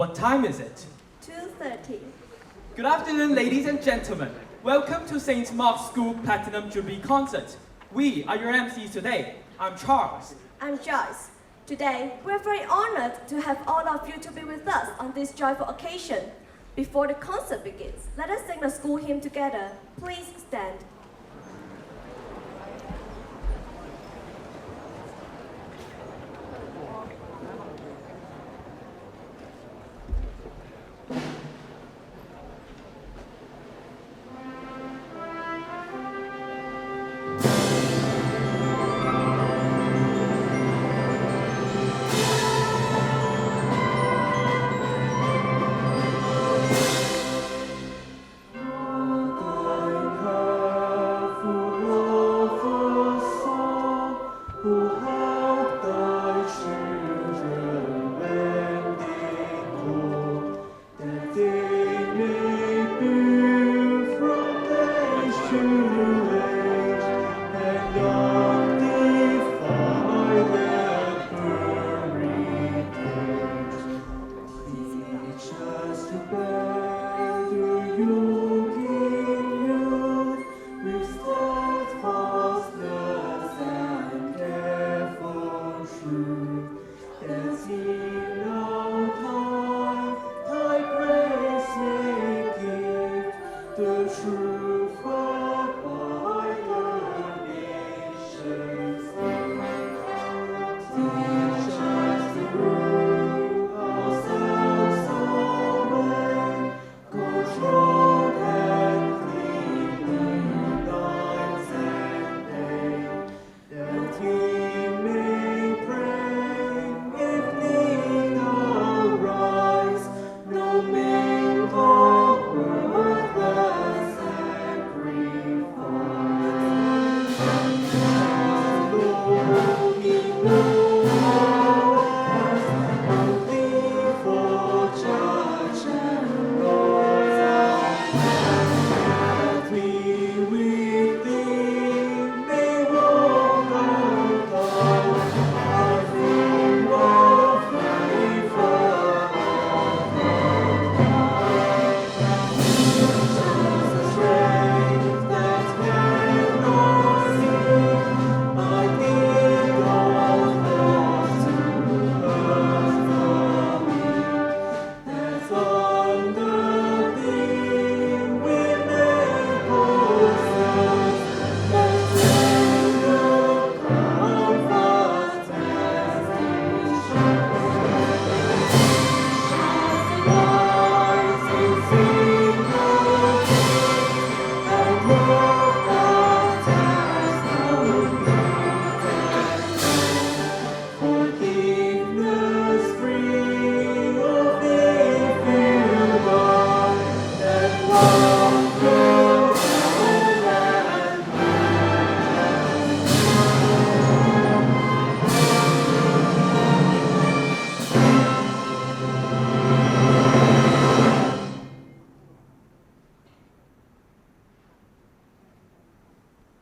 What time is it? 2:30. Good afternoon, ladies and gentlemen. Welcome to St. Mark's School Platinum Jubilee Concert. We are your MCs today. I'm Charles. I'm Joyce. Today, we're very honored to have all of you to be with us on this joyful occasion. Before the concert begins, let us sing the school hymn together. Please stand.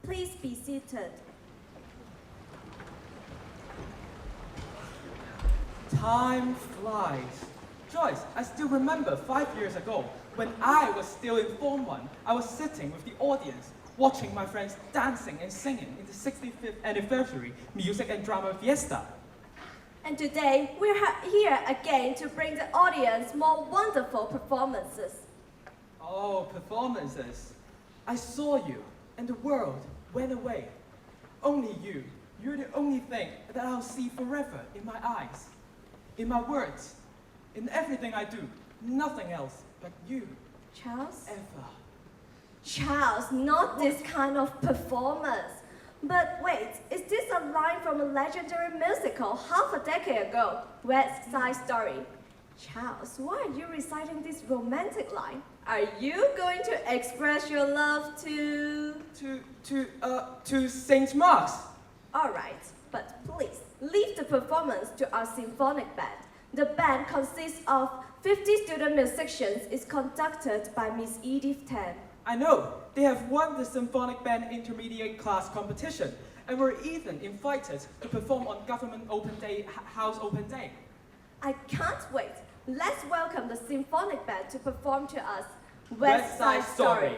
Please be seated. Time flies. Joyce, I still remember 5 years ago, when I was still in Form 1, I was sitting with the audience, watching my friends dancing and singing in the 65th anniversary music and drama fiesta. And today, we're here again to bring the audience more wonderful performances. Oh, performances. I saw you, and the world went away. Only you. You're the only thing that I'll see forever in my eyes, in my words, in everything I do. Nothing else but you. Charles? Ever. Charles, not this kind of performance. But wait, is this a line from a legendary musical half a decade ago, West Side Story? Charles, why are you reciting this romantic line? Are you going to express your love to St. Mark's? All right, but please, leave the performance to our symphonic band. The band consists of 50 student musicians, is conducted by Miss Edith Tan. I know, they have won the Symphonic Band Intermediate Class competition and were even invited to perform on Government Open Day, House Open Day. I can't wait. let's welcome the symphonic band to perform to us West Side Story.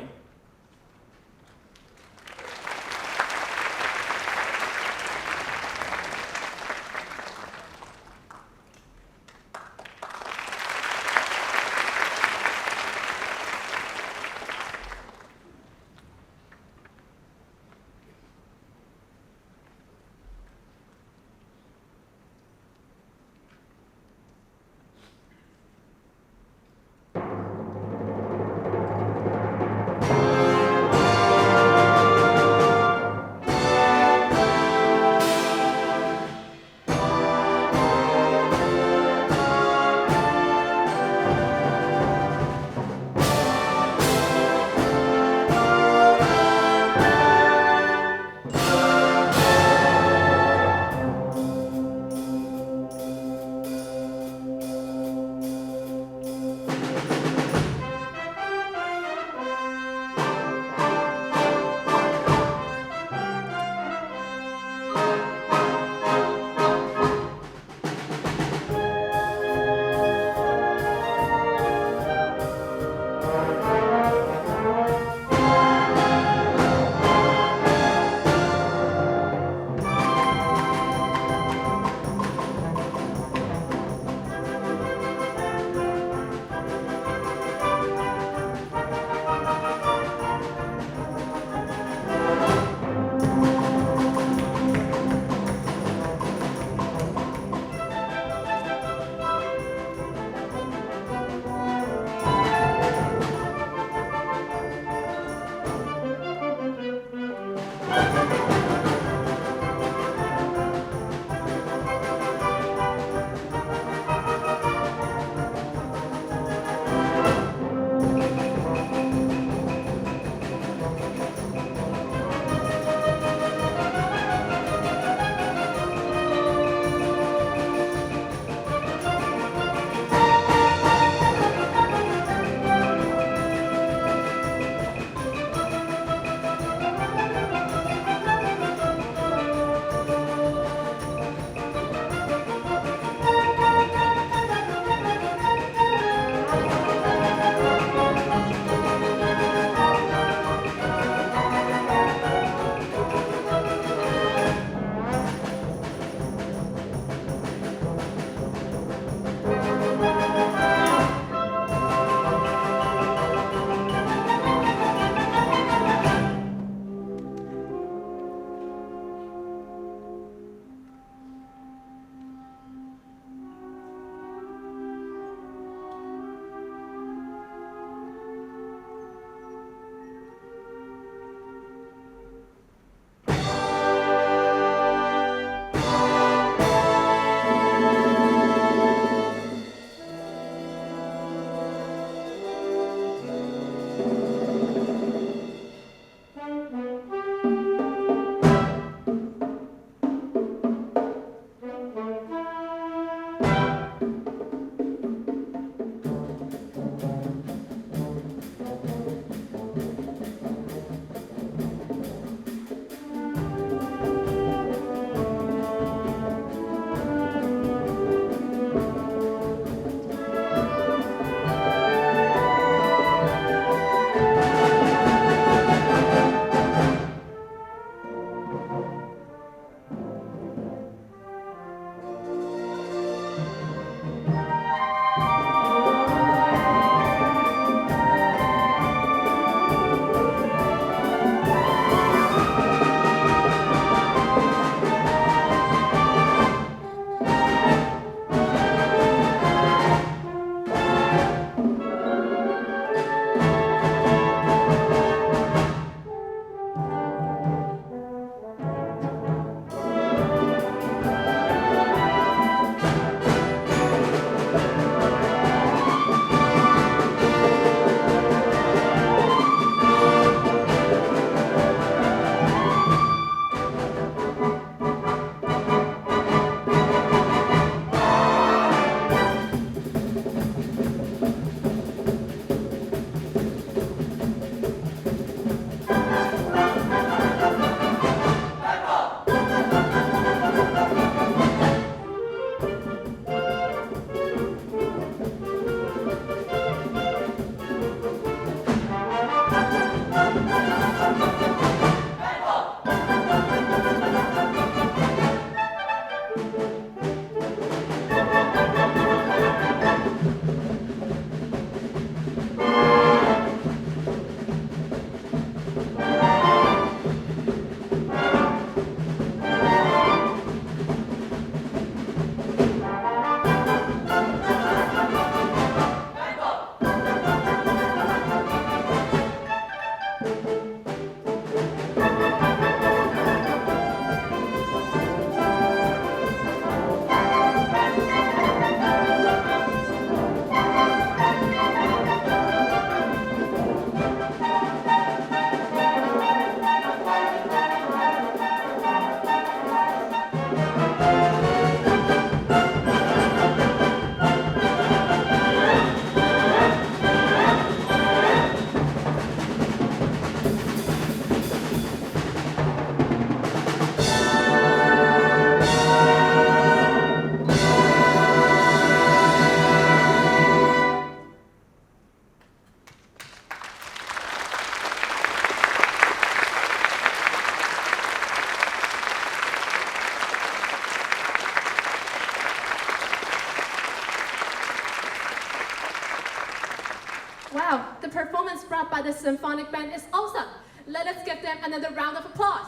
Wow, the performance brought by the symphonic band is awesome. Let us give them another round of applause.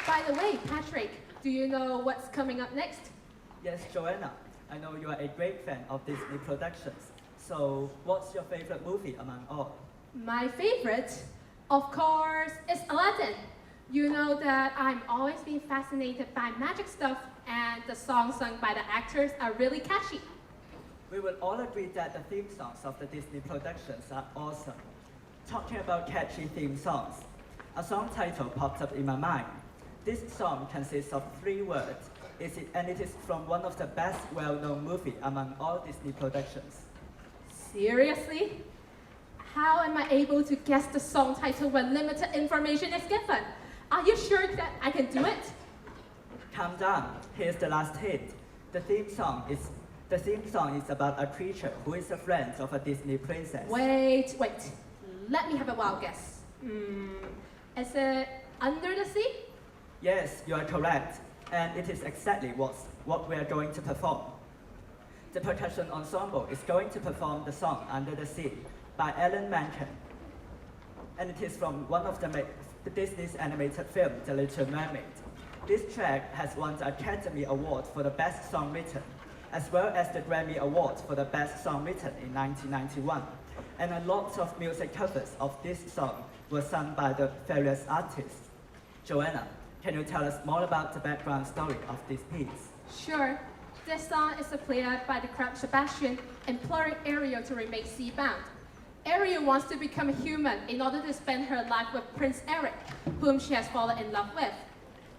By the way, Patrick, do you know what's coming up next? Yes, Joanna, I know you are a great fan of Disney productions. So, what's your favorite movie among all? My favorite, of course, is Aladdin. You know that I'm always been fascinated by magic stuff, and the songs sung by the actors are really catchy. We will all agree that the theme songs of the Disney productions are awesome. Talking about catchy theme songs, a song title popped up in my mind. This song consists of 3 words, and it is from one of the best well-known movies among all Disney productions. Seriously? How am I able to guess the song title when limited information is given? Are you sure that I can do it? Calm down, here's the last hint. The theme song is about a creature who is a friend of a Disney princess. Wait. Let me have a wild guess. Is it Under the Sea? Yes, you are correct, and it is exactly what we are going to perform. The percussion ensemble is going to perform the song Under the Sea by Alan Menken, and it is from one of the Disney's animated film, The Little Mermaid. This track has won the Academy Award for the Best Song Written, as well as the Grammy Award for the Best Song Written in 1991. And a lot of music covers of this song were sung by the various artists. Joanna, can you tell us more about the background story of this piece? Sure. This song is a play by the crab Sebastian imploring Ariel to remain sea-bound. Ariel wants to become a human in order to spend her life with Prince Eric, whom she has fallen in love with.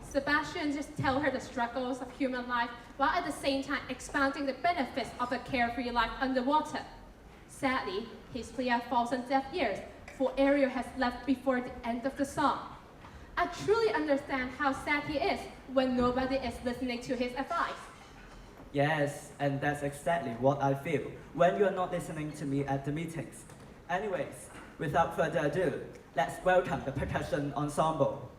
Sebastian just tells her the struggles of human life while at the same time expounding the benefits of a carefree life underwater. Sadly, his plea falls on deaf ears, for Ariel has left before the end of the song. I truly understand how sad he is when nobody is listening to his advice. Yes, and that's exactly what I feel when you're not listening to me at the meetings. Anyways, without further ado, let's welcome the percussion ensemble.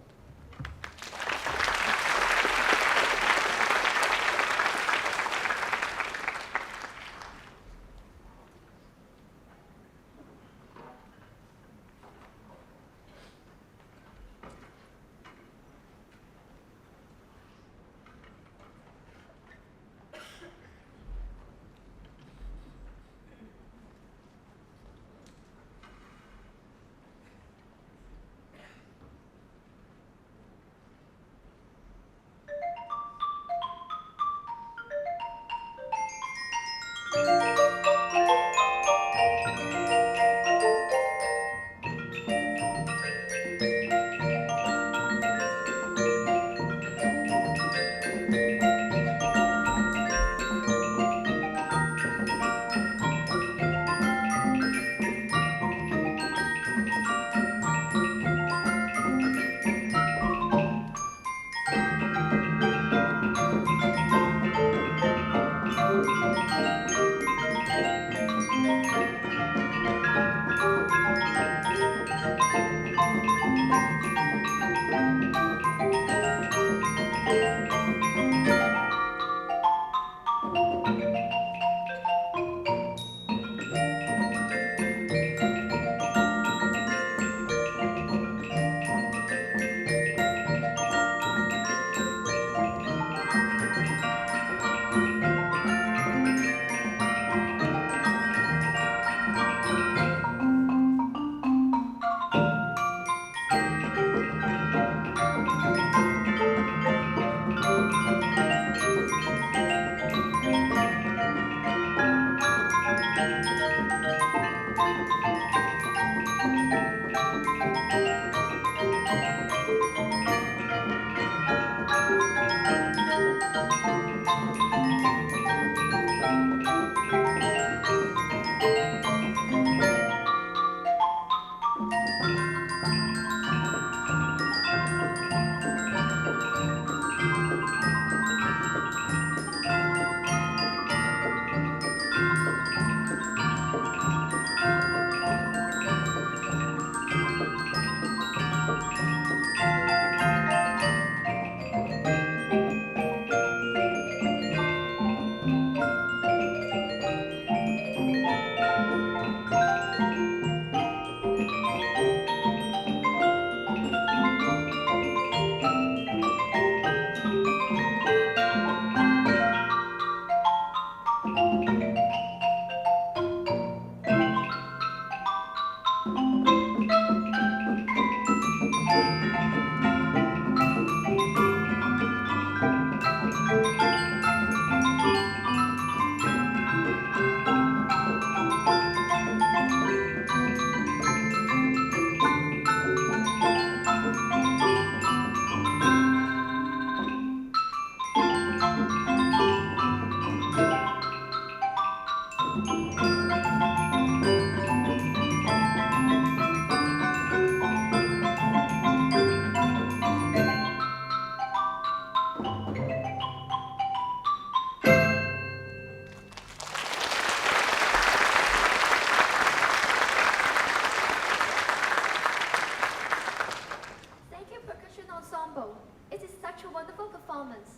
performance.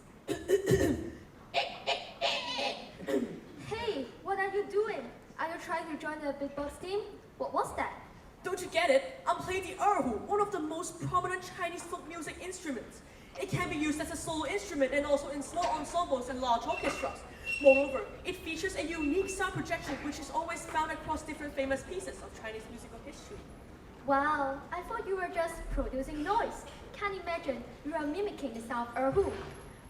Hey, what are you doing? Are you trying to join the big boss team? What was that? Don't you get it? I'm playing the erhu, one of the most prominent Chinese folk music instruments. It can be used as a solo instrument and also in small ensembles and large orchestras. Moreover, it features a unique sound projection which is always found across different famous pieces of Chinese musical history. Wow, I thought you were just producing noise. Can't imagine you are mimicking the sound of erhu.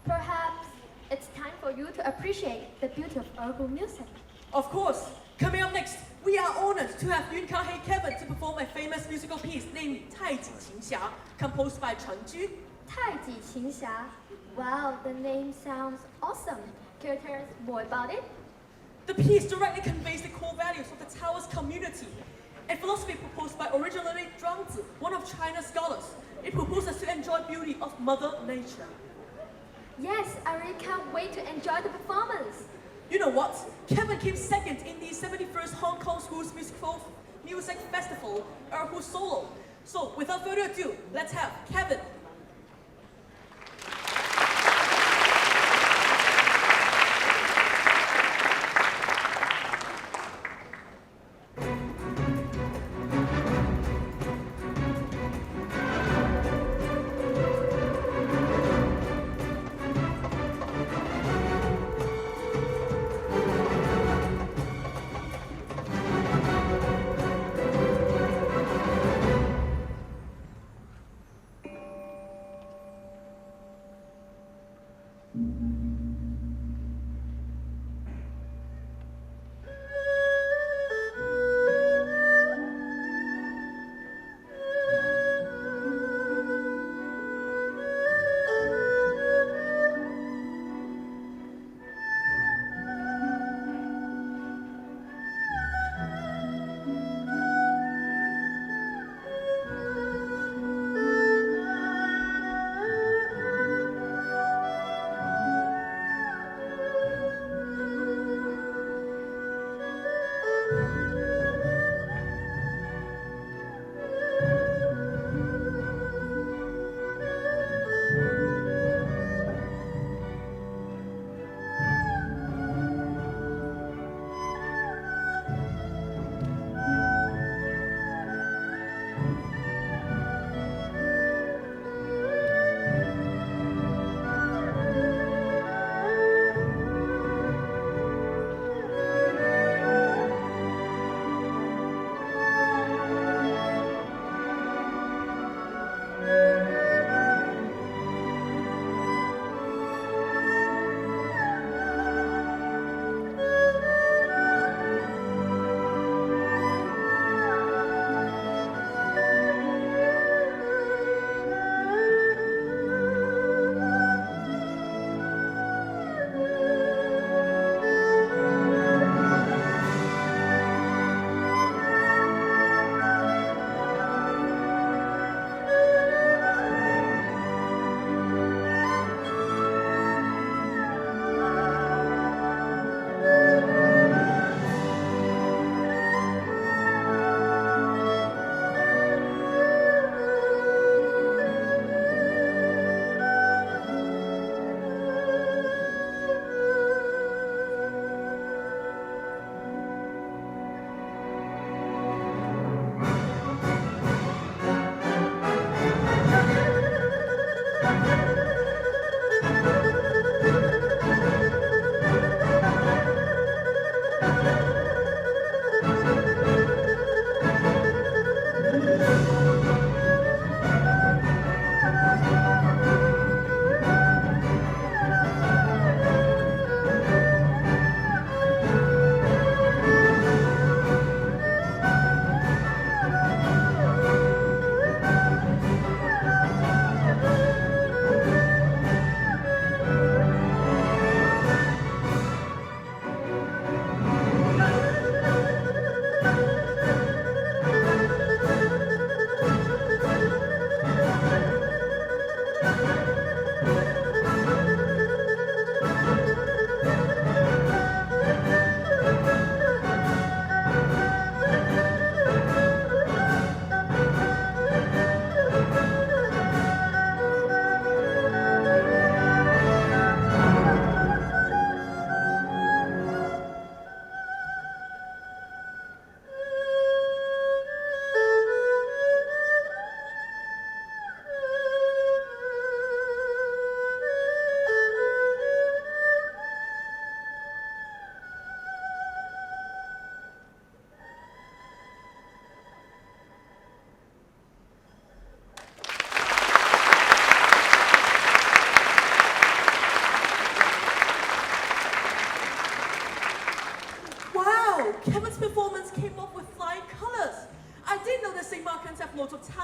Perhaps it's time for you to appreciate the beauty of erhu music. Of course, coming up next, we are honored to have Yun Ka-hei Kevin to perform a famous musical piece named 太极琴侠, composed by Chen Jun. 太极琴侠. Wow, the name sounds awesome. Can you tell us more about it? The piece directly conveys the core values of the Taoist community, a philosophy proposed by originally Zhuangzi, one of China's scholars. It proposes to enjoy beauty of Mother Nature. Yes, I really can't wait to enjoy the performance. You know what? Kevin came second in the 71st Hong Kong Schools Music Festival, erhu Solo. So, without further ado, let's have Kevin.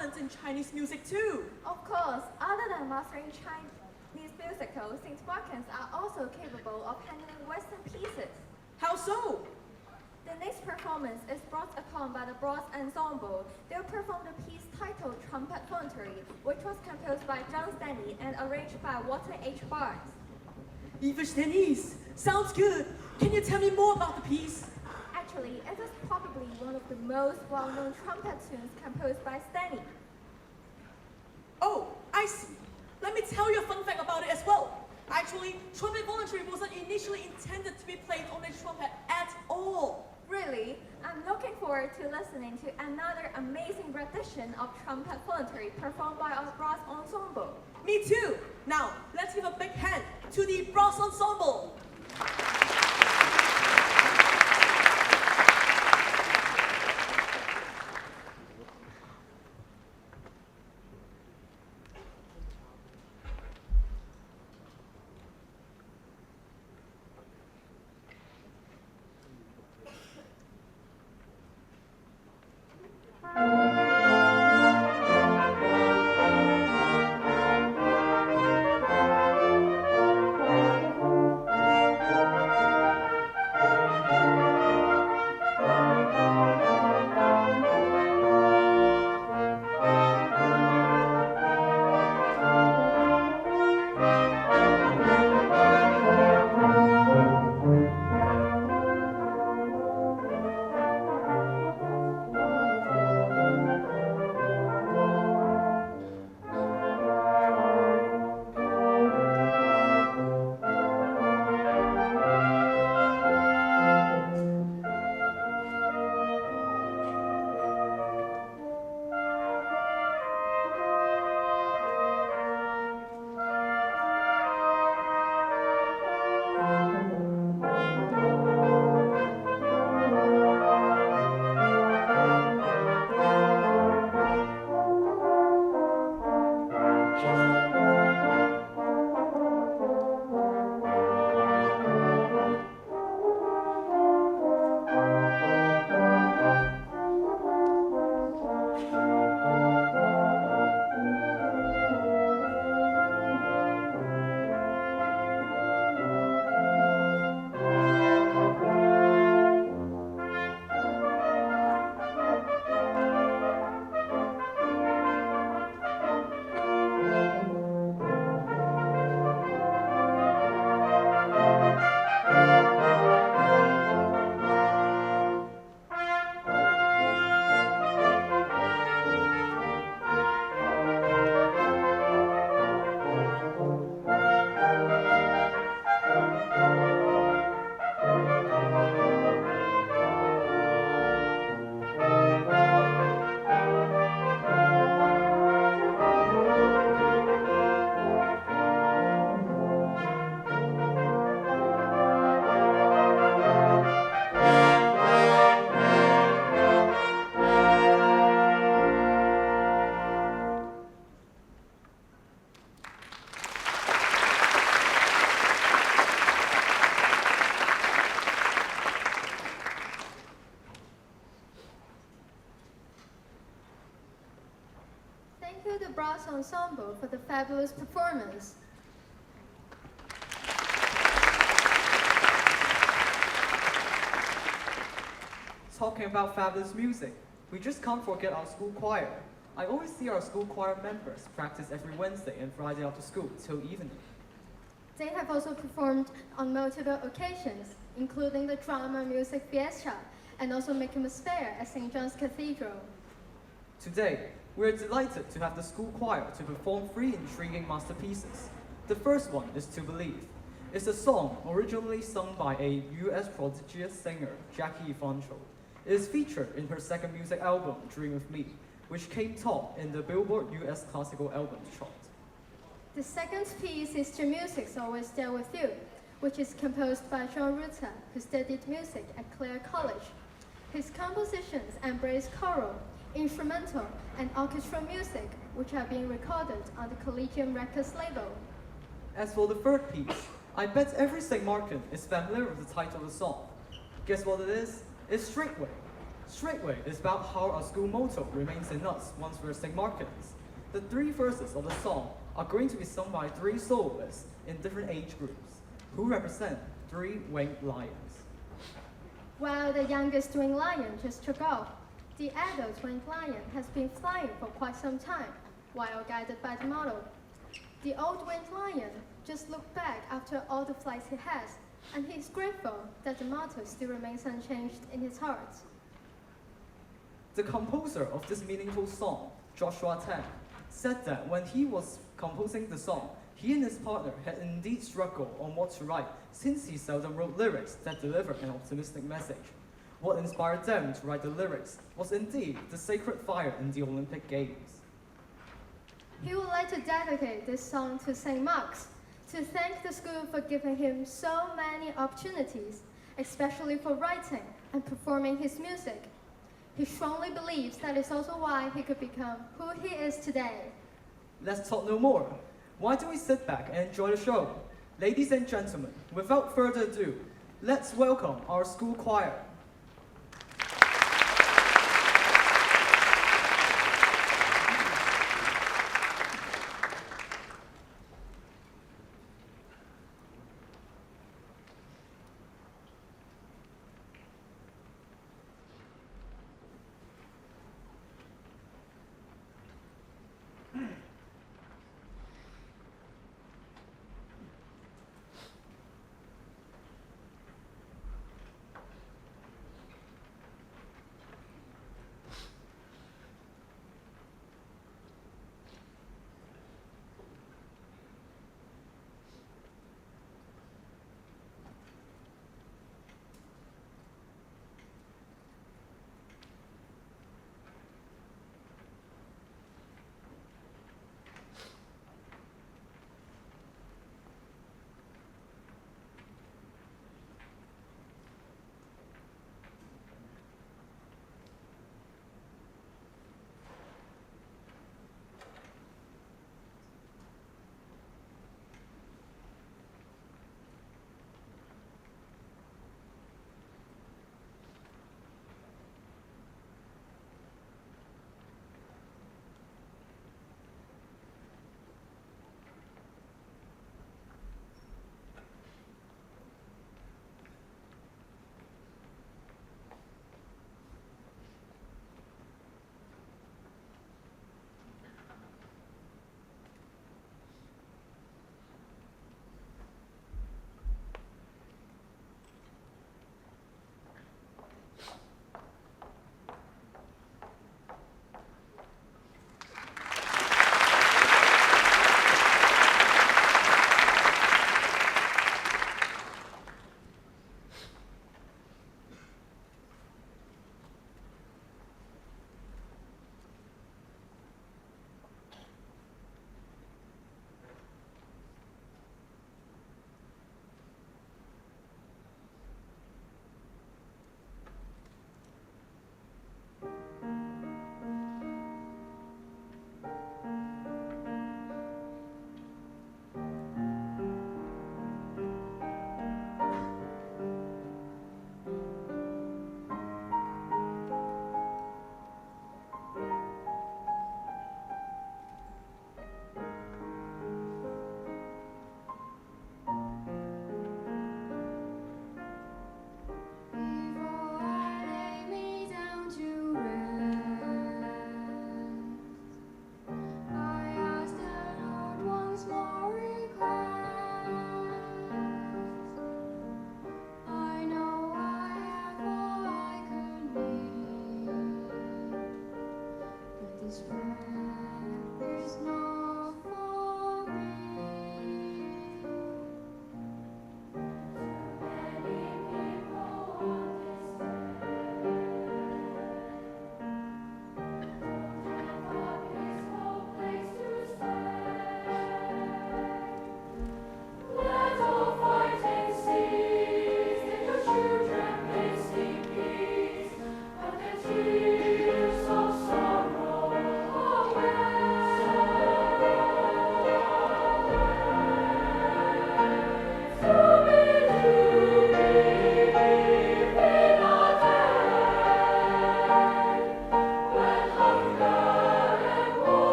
talents in Chinese music too. Of course, other than mastering Chinese musicals, St. Watkins are also capable of handling Western pieces. How so? The next performance is brought upon by the brass ensemble. They'll perform the piece titled Trumpet Voluntary, which was composed by John Stanley and arranged by Walter H. Barnes. Yiddish Chinese. Sounds good. Can you tell me more about the piece? Actually, it is probably one of the most well-known trumpet tunes composed by Stanley. Oh, I see. Let me tell you a fun fact about it as well. Actually, Trumpet Voluntary wasn't initially intended to be played on a trumpet at all. Really, I'm looking forward to listening to another amazing rendition of Trumpet Voluntary performed by our brass ensemble. Me too. Now, let's give a big hand to the brass ensemble. Thank you, the brass ensemble, for the fabulous performance. Talking about fabulous music, we just can't forget our school choir. I always see our school choir members practice every Wednesday and Friday after school till evening. They have also performed on multiple occasions, including the Drama Music Fiesta and also Michaelmas Fair at St. John's Cathedral. Today, we're delighted to have the school choir to perform 3 intriguing masterpieces. The first one is To Believe. It's a song originally sung by a US prodigious singer, Jockey. It is featured in her second music album, Dream of Me, which came top in the Billboard US Classical Albums chart. The second piece is The Music's Always There With You, which is composed by John Rutter, who studied music at Clare College. His compositions embrace choral, instrumental, and orchestral music, which are being recorded on the Collegium Records label. As for the third piece, I bet every St. Martin is familiar with the title of the song. Guess what it is? It's Straightway. Straightway is about how our school motto remains in us once we're St. Markets. The 3 verses of the song are going to be sung by 3 soloists in different age groups, who represent 3 winged lions. While the youngest winged lion just took off, the adult winged lion has been flying for quite some time, while guided by the model. The old winged lion just looked back after all the flights he has, and he is grateful that the motto still remains unchanged in his heart. The composer of this meaningful song, Joshua Tan, said that when he was composing the song, he and his partner had indeed struggled on what to write, since he seldom wrote lyrics that delivered an optimistic message. What inspired them to write the lyrics was indeed the sacred fire in the Olympic Games. He would like to dedicate this song to St. Mark's, to thank the school for giving him so many opportunities, especially for writing and performing his music. He strongly believes that is also why he could become who he is today. Let's talk no more. Why don't we sit back and enjoy the show? Ladies and gentlemen, without further ado, let's welcome our school choir.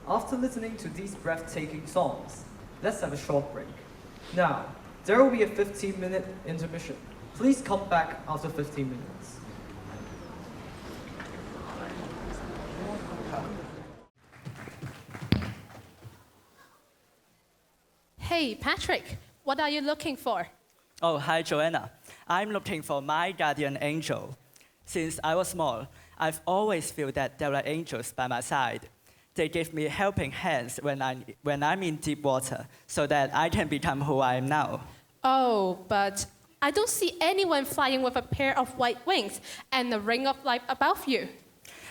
After listening to these breathtaking songs, let's have a short break. Now, there will be a 15-minute intermission. Please come back after 15 minutes. Hey, Patrick, what are you looking for? Oh, hi, Joanna. I'm looking for my guardian angel. Since I was small, I've always felt that there are angels by my side. They give me helping hands when I'm in deep water so that I can become who I am now. Oh, but I don't see anyone flying with a pair of white wings and a ring of light above you.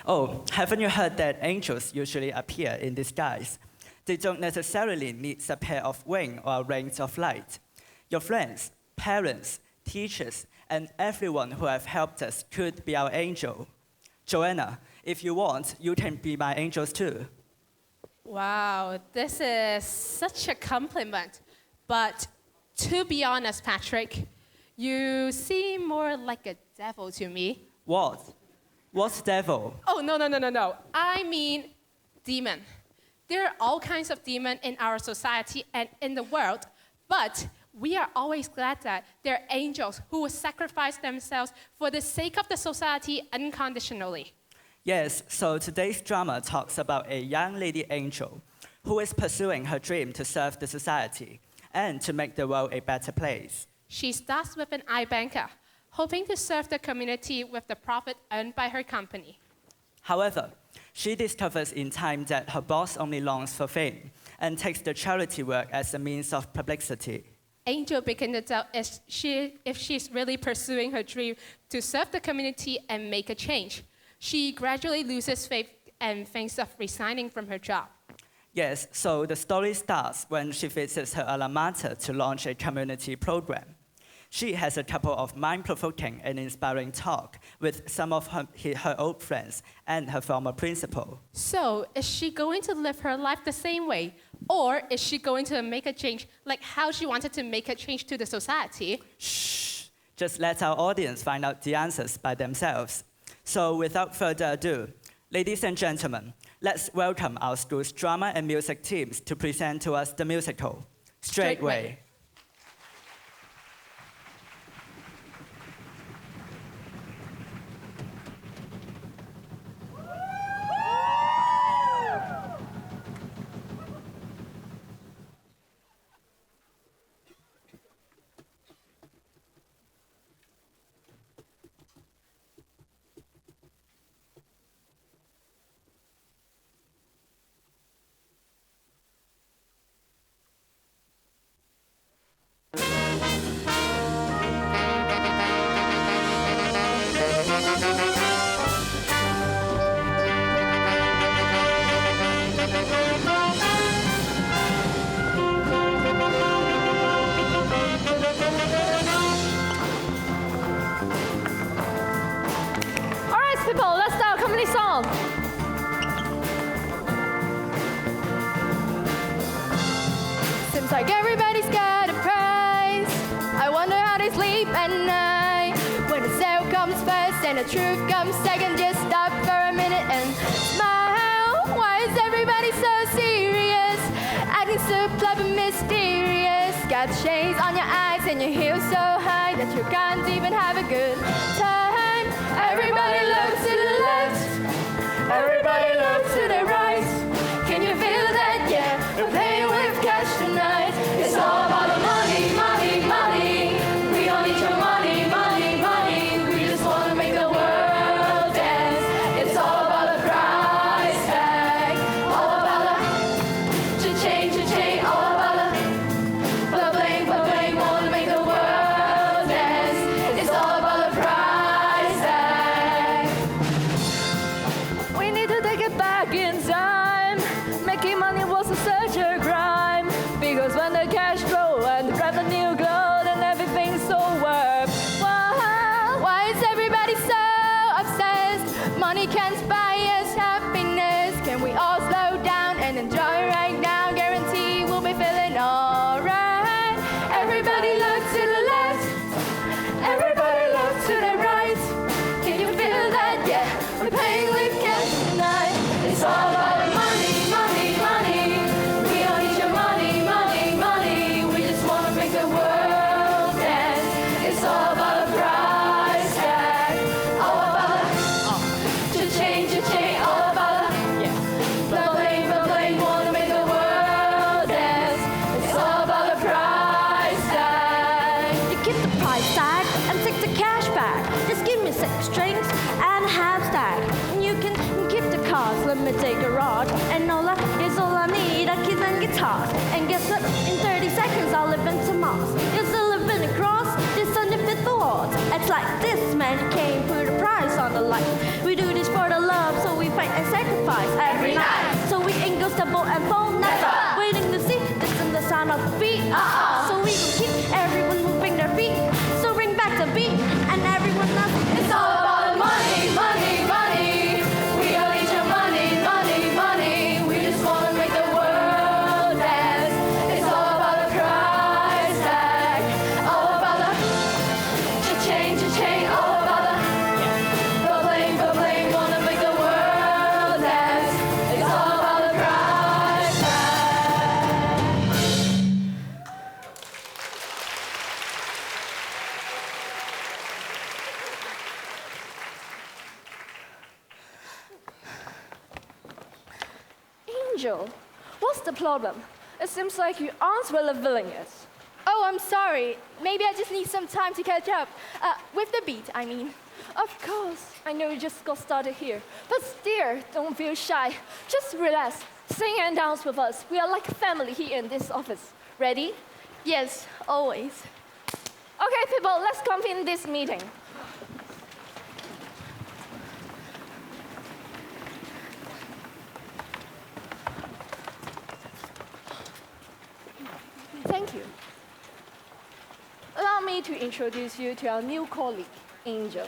Oh, haven't you heard that angels usually appear in disguise? They don't necessarily need a pair of wings or rings of light. Your friends, parents, teachers, and everyone who have helped us could be our angel. Joanna, if you want, you can be my angels too. Wow, this is such a compliment. But to be honest, Patrick, you seem more like a devil to me. What? What's devil? Oh, no. I mean demon. There are all kinds of demons in our society and in the world, but we are always glad that there are angels who will sacrifice themselves for the sake of the society unconditionally. Yes, so today's drama talks about a young lady angel who is pursuing her dream to serve the society and to make the world a better place. She starts with an iBanker, hoping to serve the community with the profit earned by her company. However, she discovers in time that her boss only longs for fame and takes the charity work as a means of publicity. Angel begins to doubt if she's really pursuing her dream to serve the community and make a change. She gradually loses faith and thinks of resigning from her job. Yes, so the story starts when she visits her alma mater to launch a community program. She has a couple of mind-provoking and inspiring talks with some of her old friends and her former principal. So, is she going to live her life the same way? Or is she going to make a change like how she wanted to make a change to the society? Shh! Just let our audience find out the answers by themselves. So without further ado, ladies and gentlemen, let's welcome our school's drama and music teams to present to us the musical, Straightway. People, let's start a comedy song. Seems like everybody's got a prize. I wonder how they sleep at night. When the sale comes first and the truth comes second, just stop for a minute and smile. Why is everybody so serious? Acting so clever, mysterious. Got shades on your eyes and your heels so high that you can't even have a good time. Everybody looks to the left, everybody looks to the right. Can you feel that? Yeah, we're playing with cash tonight. It's all about the money, money, money. We don't need your money, money, money. We just want to make the world dance. It's all about the price tag, all about the cha-ching, all about the bling, bling, want to make the world dance. It's all about the price tag. We need to take it back in time. Making money wasn't such a crime. Because when the cash flow and the revenue glow, then everything's so worthwhile. Why is everybody so obsessed? Money can't buy us happiness. Can we all slow down and enjoy right now? Guarantee we'll be feeling alright. Everybody look to the left, everybody look to the right. Can you feel that? Yeah, we're playing with cash tonight. It's all about money, money, money. task. And guess what? In 30 seconds, I'll live into Mars. You're still living across this unfit for odds. It's like this man came, put a price on the life. We do this for the love, so we fight and sacrifice every night. So we ain't go stumble and fall, never. Waiting to see, listen the sound of the beat. So we will keep everyone moving their feet. So bring back the beat, and everyone knows it's all about the money, money, money. We all need your money, money, money. We just wanna make the world dance. It's all about the price tag, all about the cha-ching, all about the bling, wanna make the world dance. It's all about the price tag. Angel, what's the problem? It seems like you aren't really feeling it. Oh, I'm sorry. Maybe I just need some time to catch up. With the beat, I mean. Of course, I know you just got started here. But still, don't feel shy. Just relax. Sing and dance with us. We are like a family here in this office. Ready? Yes, always. Okay, people, let's convene this meeting. Thank you. Allow me to introduce you to our new colleague, Angel.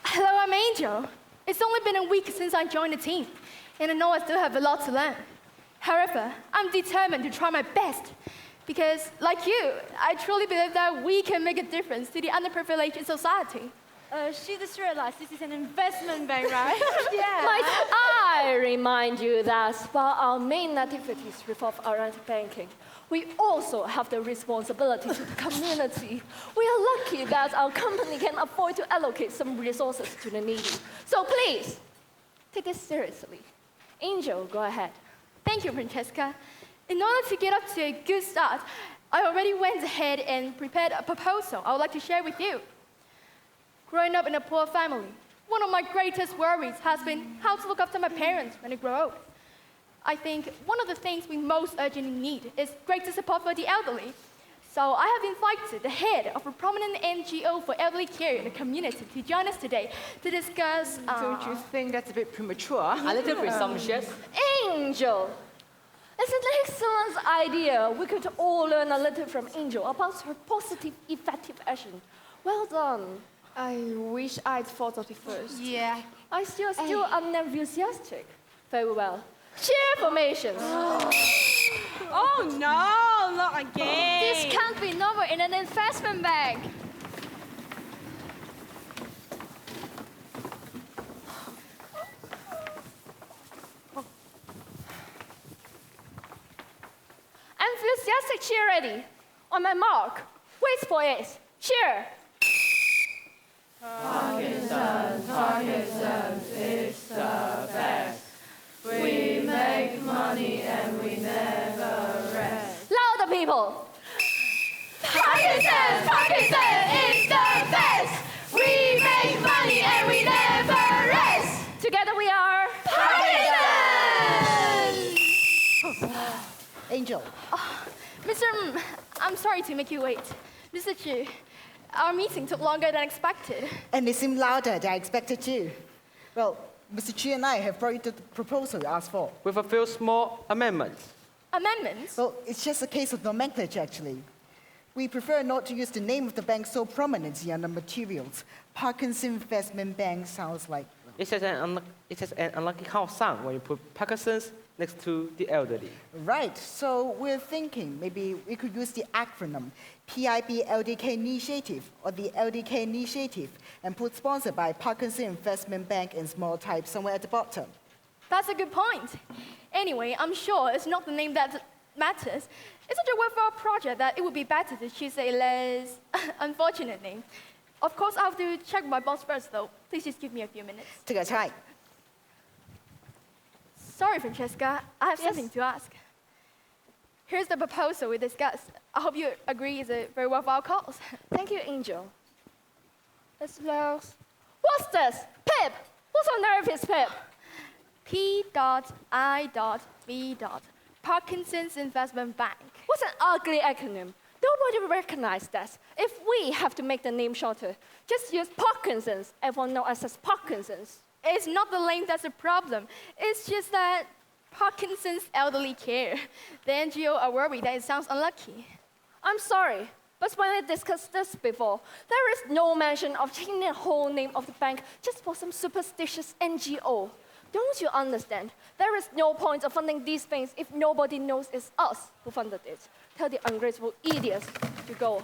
Hello, I'm Angel. It's only been a week since I joined the team, and I know I still have a lot to learn. However, I'm determined to try my best, because, like you, I truly believe that we can make a difference to the underprivileged in society. She just realized this is an investment bank, right? Yeah. Might I remind you that while our main activities revolve around banking, we also have the responsibility to the community. We are lucky that our company can afford to allocate some resources to the needy. So please, take this seriously. Angel, go ahead. Thank you, Francesca. In order to get up to a good start, I already went ahead and prepared a proposal I would like to share with you. Growing up in a poor family, one of my greatest worries has been how to look after my parents when they grow old. I think one of the things we most urgently need is greater support for the elderly. So I have invited the head of a prominent NGO for elderly care in the community to join us today to discuss... Don't you think that's a bit premature? A little presumptuous? Angel! It's an excellent idea. We could all learn a little from Angel about her positive, effective action. Well done. I wish I'd thought of it first. Yeah. I still unenthusiastic. Very well. Cheer formations. Oh no, not again. This can't be normal in an investment bank. Enthusiastic cheer ready. On my mark. Wait for it. Cheer. Parkinson's, it's the best. We make money and we never rest. Louder, people. Parkinson's, it's the best. We make money and we never rest. Together we are Parkinson's. Angel. Mr. I'm sorry to make you wait. Mr. Chu, our meeting took longer than expected. And they seem louder than I expected too. Well, Mr. Chi and I have brought you the proposal you asked for. With a few small amendments. Amendments? Well, it's just a case of nomenclature, actually. We prefer not to use the name of the bank so prominently on the materials. Parkinson Investment Bank sounds like... It has an unlucky kind of sound when you put Parkinson's next to the elderly. Right, so we're thinking maybe we could use the acronym PIB LDK Initiative or the LDK Initiative and put sponsored by Parkinson Investment Bank in small type somewhere at the bottom. That's a good point. Anyway, I'm sure it's not the name that matters. It's such a worthwhile project that it would be better to choose a less unfortunate name. Of course, I have to check with my boss first, though. Please just give me a few minutes. Take your time. Sorry, Francesca. I have something to ask. Here's the proposal we discussed. I hope you agree it's a very worthwhile cause. Thank you, Angel. What's this? Pip! What's on earth is Pip? P.I.V. Parkinson's Investment Bank. What's an ugly acronym? Nobody recognizes that. If we have to make the name shorter, just use Parkinson's. Everyone knows us as Parkinson's. It's not the name that's the problem. It's just that Parkinson's Elderly Care. The NGO are worried that it sounds unlucky. I'm sorry, but when I discussed this before, there is no mention of changing the whole name of the bank just for some superstitious NGO. Don't you understand? There is no point of funding these things if nobody knows it's us who funded it. Tell the ungrateful idiots to go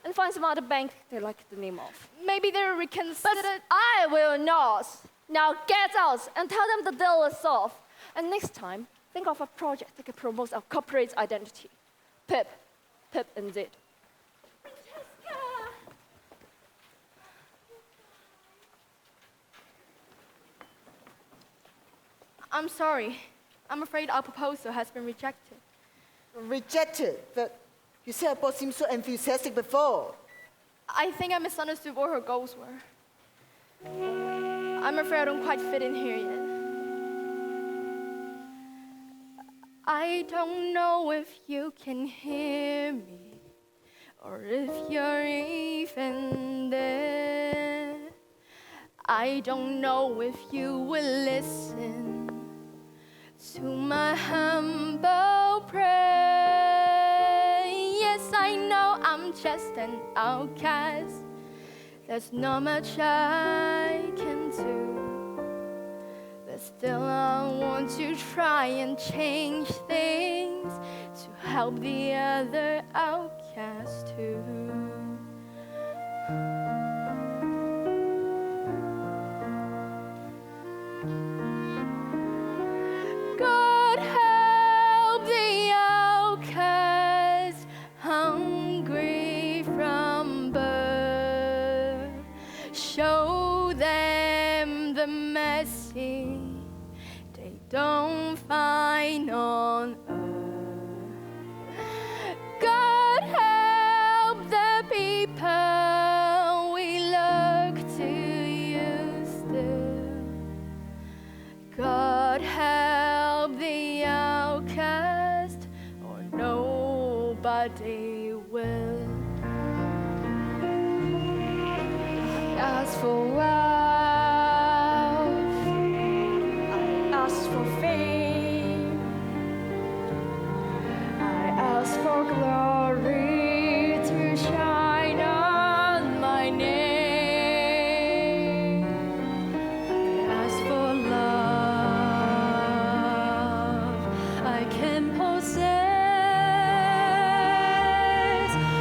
and find some other bank they like the name of. Maybe they'll reconsider. But I will not. Now get out and tell them the deal is off. And next time, think of a project that can promote our corporate identity. Pip indeed. I'm sorry. I'm afraid our proposal has been rejected. Rejected? But you said both seemed so enthusiastic before. I think I misunderstood what her goals were. I'm afraid I don't quite fit in here yet. I don't know if you can hear me or if you're even there. I don't know if you will listen to my humble prayer. Yes, I know I'm just an outcast. There's not much I can do. But still I want to try and change things to help the other outcasts too. God help the outcasts, hungry from birth. Show them the mercy they don't find on earth. God help the people we look to you still. God help the outcast, or nobody will. Ask for wealth, I ask for fame, I ask for glory to shine on my name. I ask for love I can possess.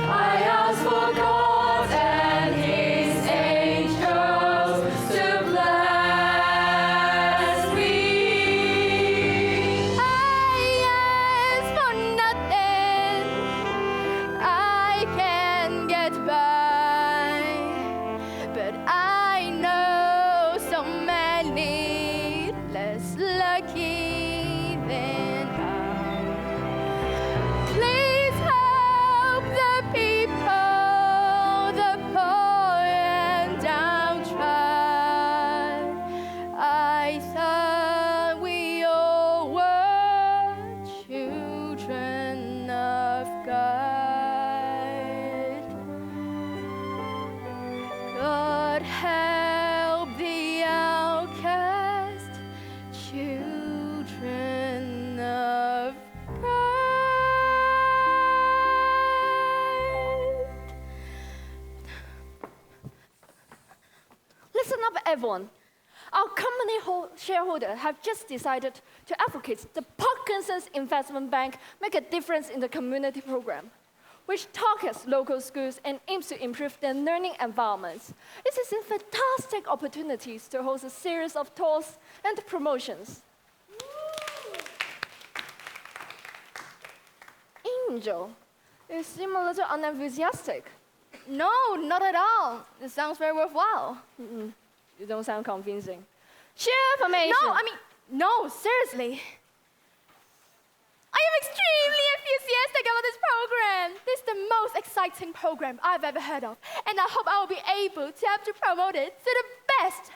I ask for God and His angels to bless me. I ask for nothing, I can get by, but I know so many less lucky than I. Please help the people, the poor and downtrodden. I thought we all were children of God. God help the outcast, children of God. Listen up, everyone. Our company shareholders have just decided to advocate the Parkinson's Investment Bank make a difference in the community program, which targets local schools and aims to improve their learning environments. It is a fantastic opportunity to host a series of talks and promotions. Angel, you seem a little unenthusiastic. No, not at all. It sounds very worthwhile. You don't sound convincing. Share information. No, seriously. I am extremely enthusiastic about this program. This is the most exciting program I've ever heard of, and I hope I will be able to help to promote it to the best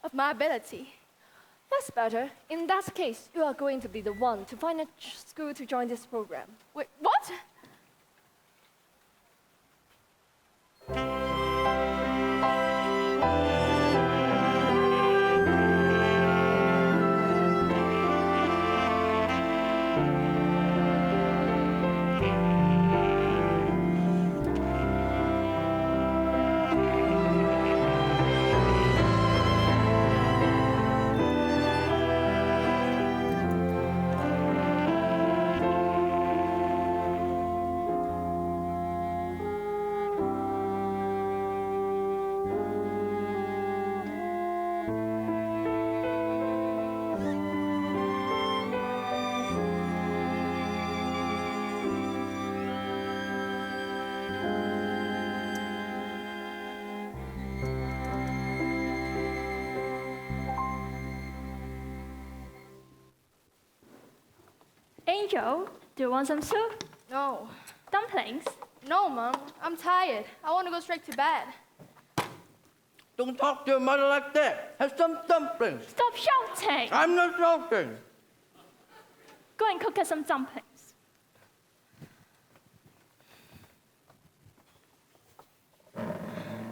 of my ability. That's better. In that case, you are going to be the one to find a school to join this program. Wait, what? Angel, do you want some soup? No. Dumplings? No, Mom. I'm tired. I want to go straight to bed. Don't talk to your mother like that. Have some dumplings. Stop shouting! I'm not shouting. Go and cook us some dumplings.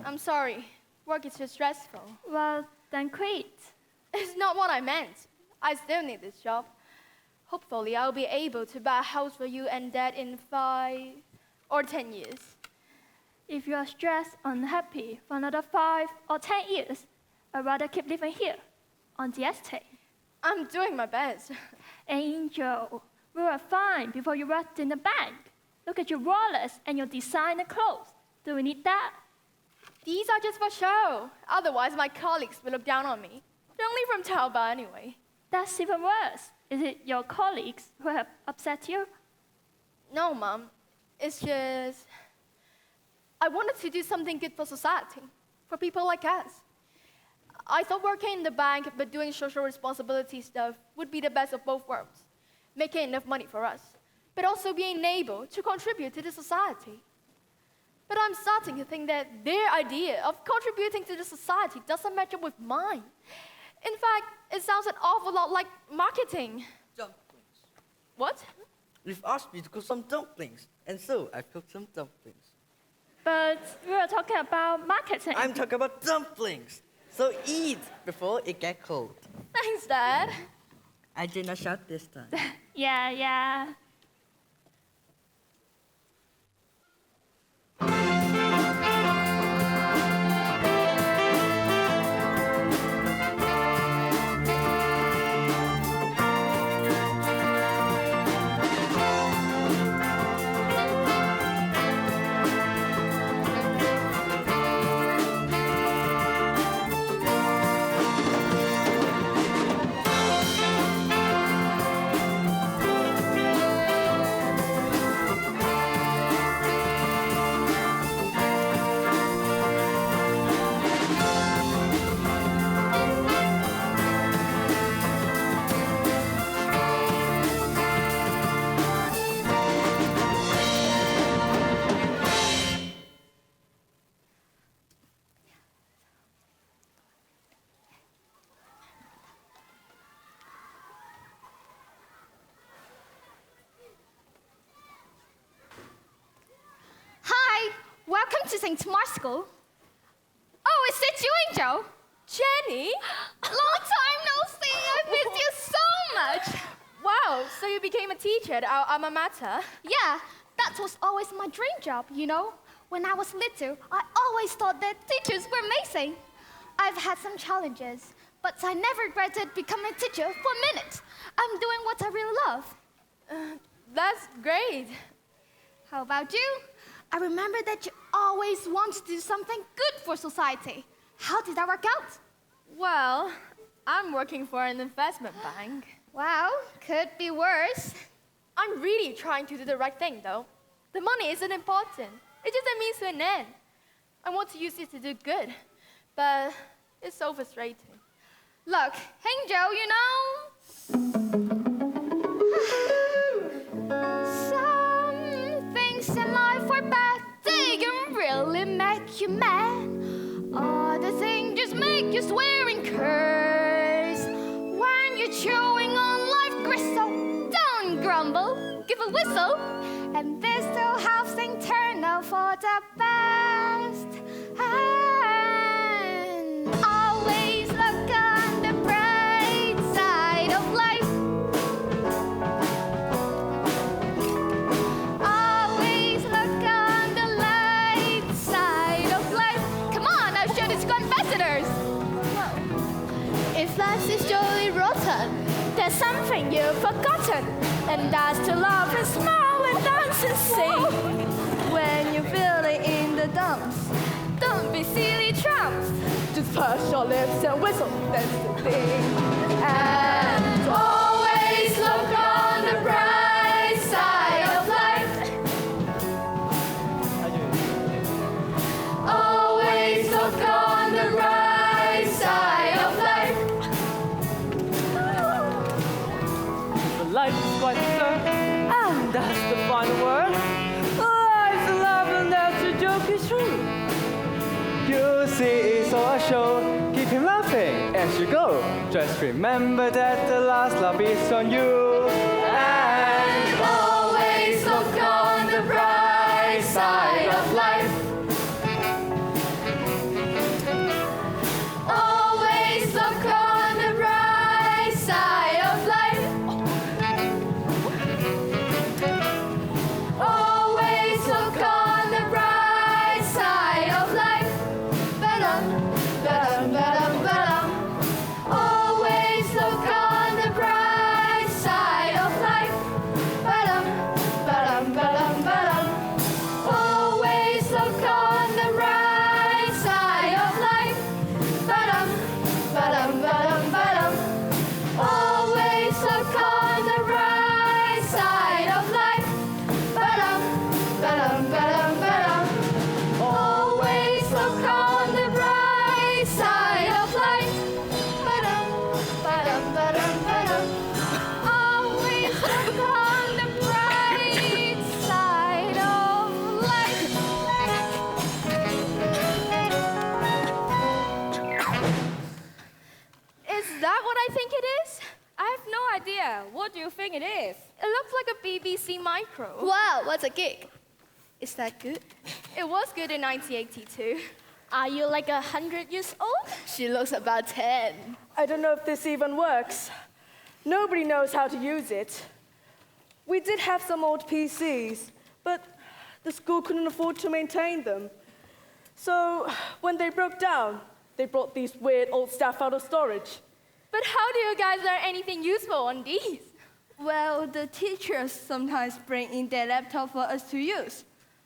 I'm sorry. Work is too stressful. Well, then quit. It's not what I meant. I still need this job. Hopefully, I'll be able to buy a house for you and Dad in 5 or 10 years. If you are stressed, unhappy for another 5 or 10 years, I'd rather keep living here, on the estate. I'm doing my best. Angel, we were fine before you worked in the bank. Look at your wallets and your designer clothes. Do we need that? These are just for show. Otherwise, my colleagues will look down on me. They're only from Taobao anyway. That's even worse. Is it your colleagues who have upset you? No, Mom. It's just... I wanted to do something good for society, for people like us. I thought working in the bank but doing social responsibility stuff would be the best of both worlds. Making enough money for us, but also being able to contribute to the society. But I'm starting to think that their idea of contributing to the society doesn't match up with mine. In fact, it sounds an awful lot like marketing. Dumplings. What? You've asked me to cook some dumplings, and so I cooked some dumplings. But we were talking about marketing. I'm talking about dumplings. So eat before it gets cold. Thanks, Dad. I did not shout this time. Yeah. Welcome to St. Mark's School. Oh, is it you, Angel? Jenny? Long time no see. I missed you so much. Wow, so you became a teacher at our alma mater? Yeah, that was always my dream job, you know. When I was little, I always thought that teachers were amazing. I've had some challenges, but I never regretted becoming a teacher for a minute. I'm doing what I really love. That's great. How about you? I remember that you always wanted to do something good for society. How did that work out? Well, I'm working for an investment bank. Wow, could be worse. I'm really trying to do the right thing, though. The money isn't important. It's just a means to an end. I want to use it to do good, but it's so frustrating. Look, Angel, you know... Some things in life are bad. They can really make you mad. Other things just make you swear and curse. When you're chewing on life gristle. Don't grumble, give a whistle, and this still helps things turn out for the best. And always look on the bright side of life. Always look on the light side of life. Come on, I'll show these ambassadors. If life is jolly rotten, there's something you've forgotten, and that's to laugh and smile and dance and sing. When you feel it in the dumps, don't be silly trumps. Just purse your lips and whistle, that's the thing. And always look on the bright side of life. Always look on the right side of life. Life is quite slow, and that's the final word. Life's love, and that's a joke is true. You see, it's all a show. Keep him laughing as you go. Just remember that the last laugh is on you. And Always look on the bright side of life. Always look on the bright side of life. Always look on the bright side of life. Ba-dum, ba-dum, ba-dum, ba-dum. Always look on the bright side of life. Ba-dum, ba-dum, ba-dum, ba-dum. Always look on the bright side of life. Ba-dum, ba-dum, ba-dum, ba-dum. Always look on the bright side of life. Ba-dum, ba-dum, ba-dum, ba-dum. Always look on the bright side of life. Ba-dum, ba-dum, ba-dum, ba-dum. Always look on the bright side of life. Is that what I think it is? I have no idea. What do you think it is? It looks like a BBC micro. Wow, what's a gig? Is that good? It was good in 1982. Are you like 100 years old? She looks about 10. I don't know if this even works. Nobody knows how to use it. We did have some old PCs, but the school couldn't afford to maintain them. So when they broke down, they brought these weird old stuff out of storage. But how do you guys learn anything useful on these? Well, the teachers sometimes bring in their laptop for us to use,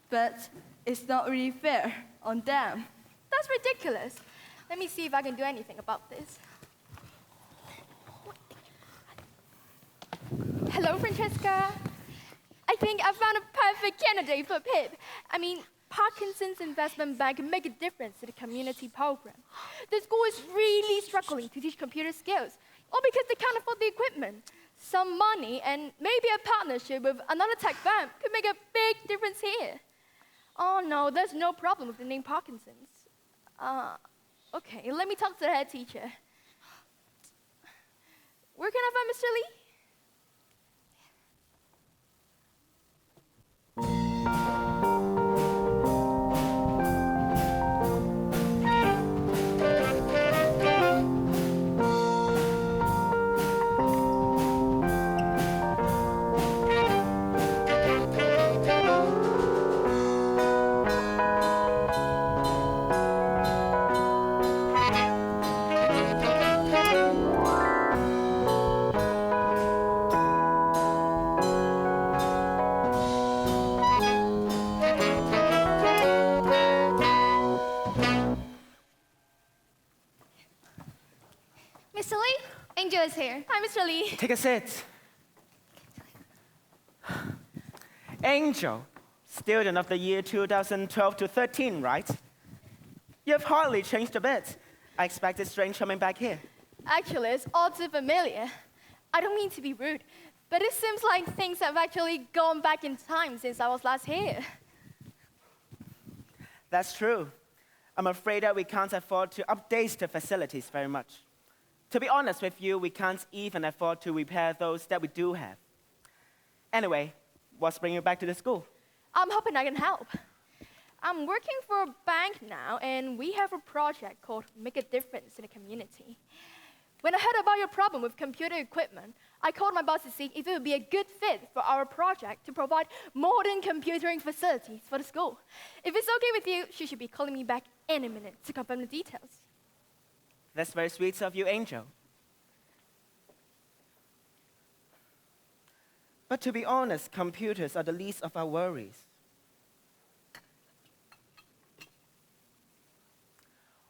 but it's not really fair on them. That's ridiculous. Let me see if I can do anything about this. Hello, Francesca. I think I found a perfect candidate for PIP. I mean, Parkinson's Investment Bank can make a difference to the community program. The school is really struggling to teach computer skills, all because they can't afford the equipment. Some money and maybe a partnership with another tech firm could make a big difference here. Oh no, there's no problem with the name Parkinson's. Okay, let me talk to the head teacher. Where can I find Mr. Lee? Mr. Lee, Angel is here. Hi, Mr. Lee. Take a seat. Angel, student of the year 2012 to 13, right? You have hardly changed a bit. I expected strange coming back here. Actually, it's all too familiar. I don't mean to be rude, but it seems like things have actually gone back in time since I was last here. That's true. I'm afraid that we can't afford to update the facilities very much. To be honest with you, we can't even afford to repair those that we do have. Anyway, what's bringing you back to the school? I'm hoping I can help. I'm working for a bank now, and we have a project called Make a Difference in the Community. When I heard about your problem with computer equipment, I called my boss to see if it would be a good fit for our project to provide modern computing facilities for the school. If it's okay with you, she should be calling me back any minute to confirm the details. That's very sweet of you, Angel. But to be honest, computers are the least of our worries.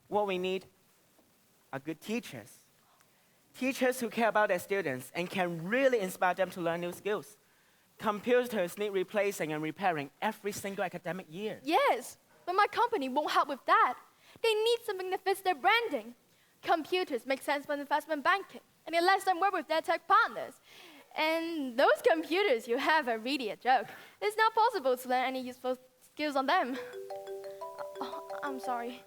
What we need are good teachers. Teachers who care about their students and can really inspire them to learn new skills. Computers need replacing and repairing every single academic year. Yes, but my company won't help with that. They need something that fits their branding. Computers make sense for investment banking, and it lets them work with their tech partners. And those computers you have are really a joke. It's not possible to learn any useful skills on them. Oh, I'm sorry.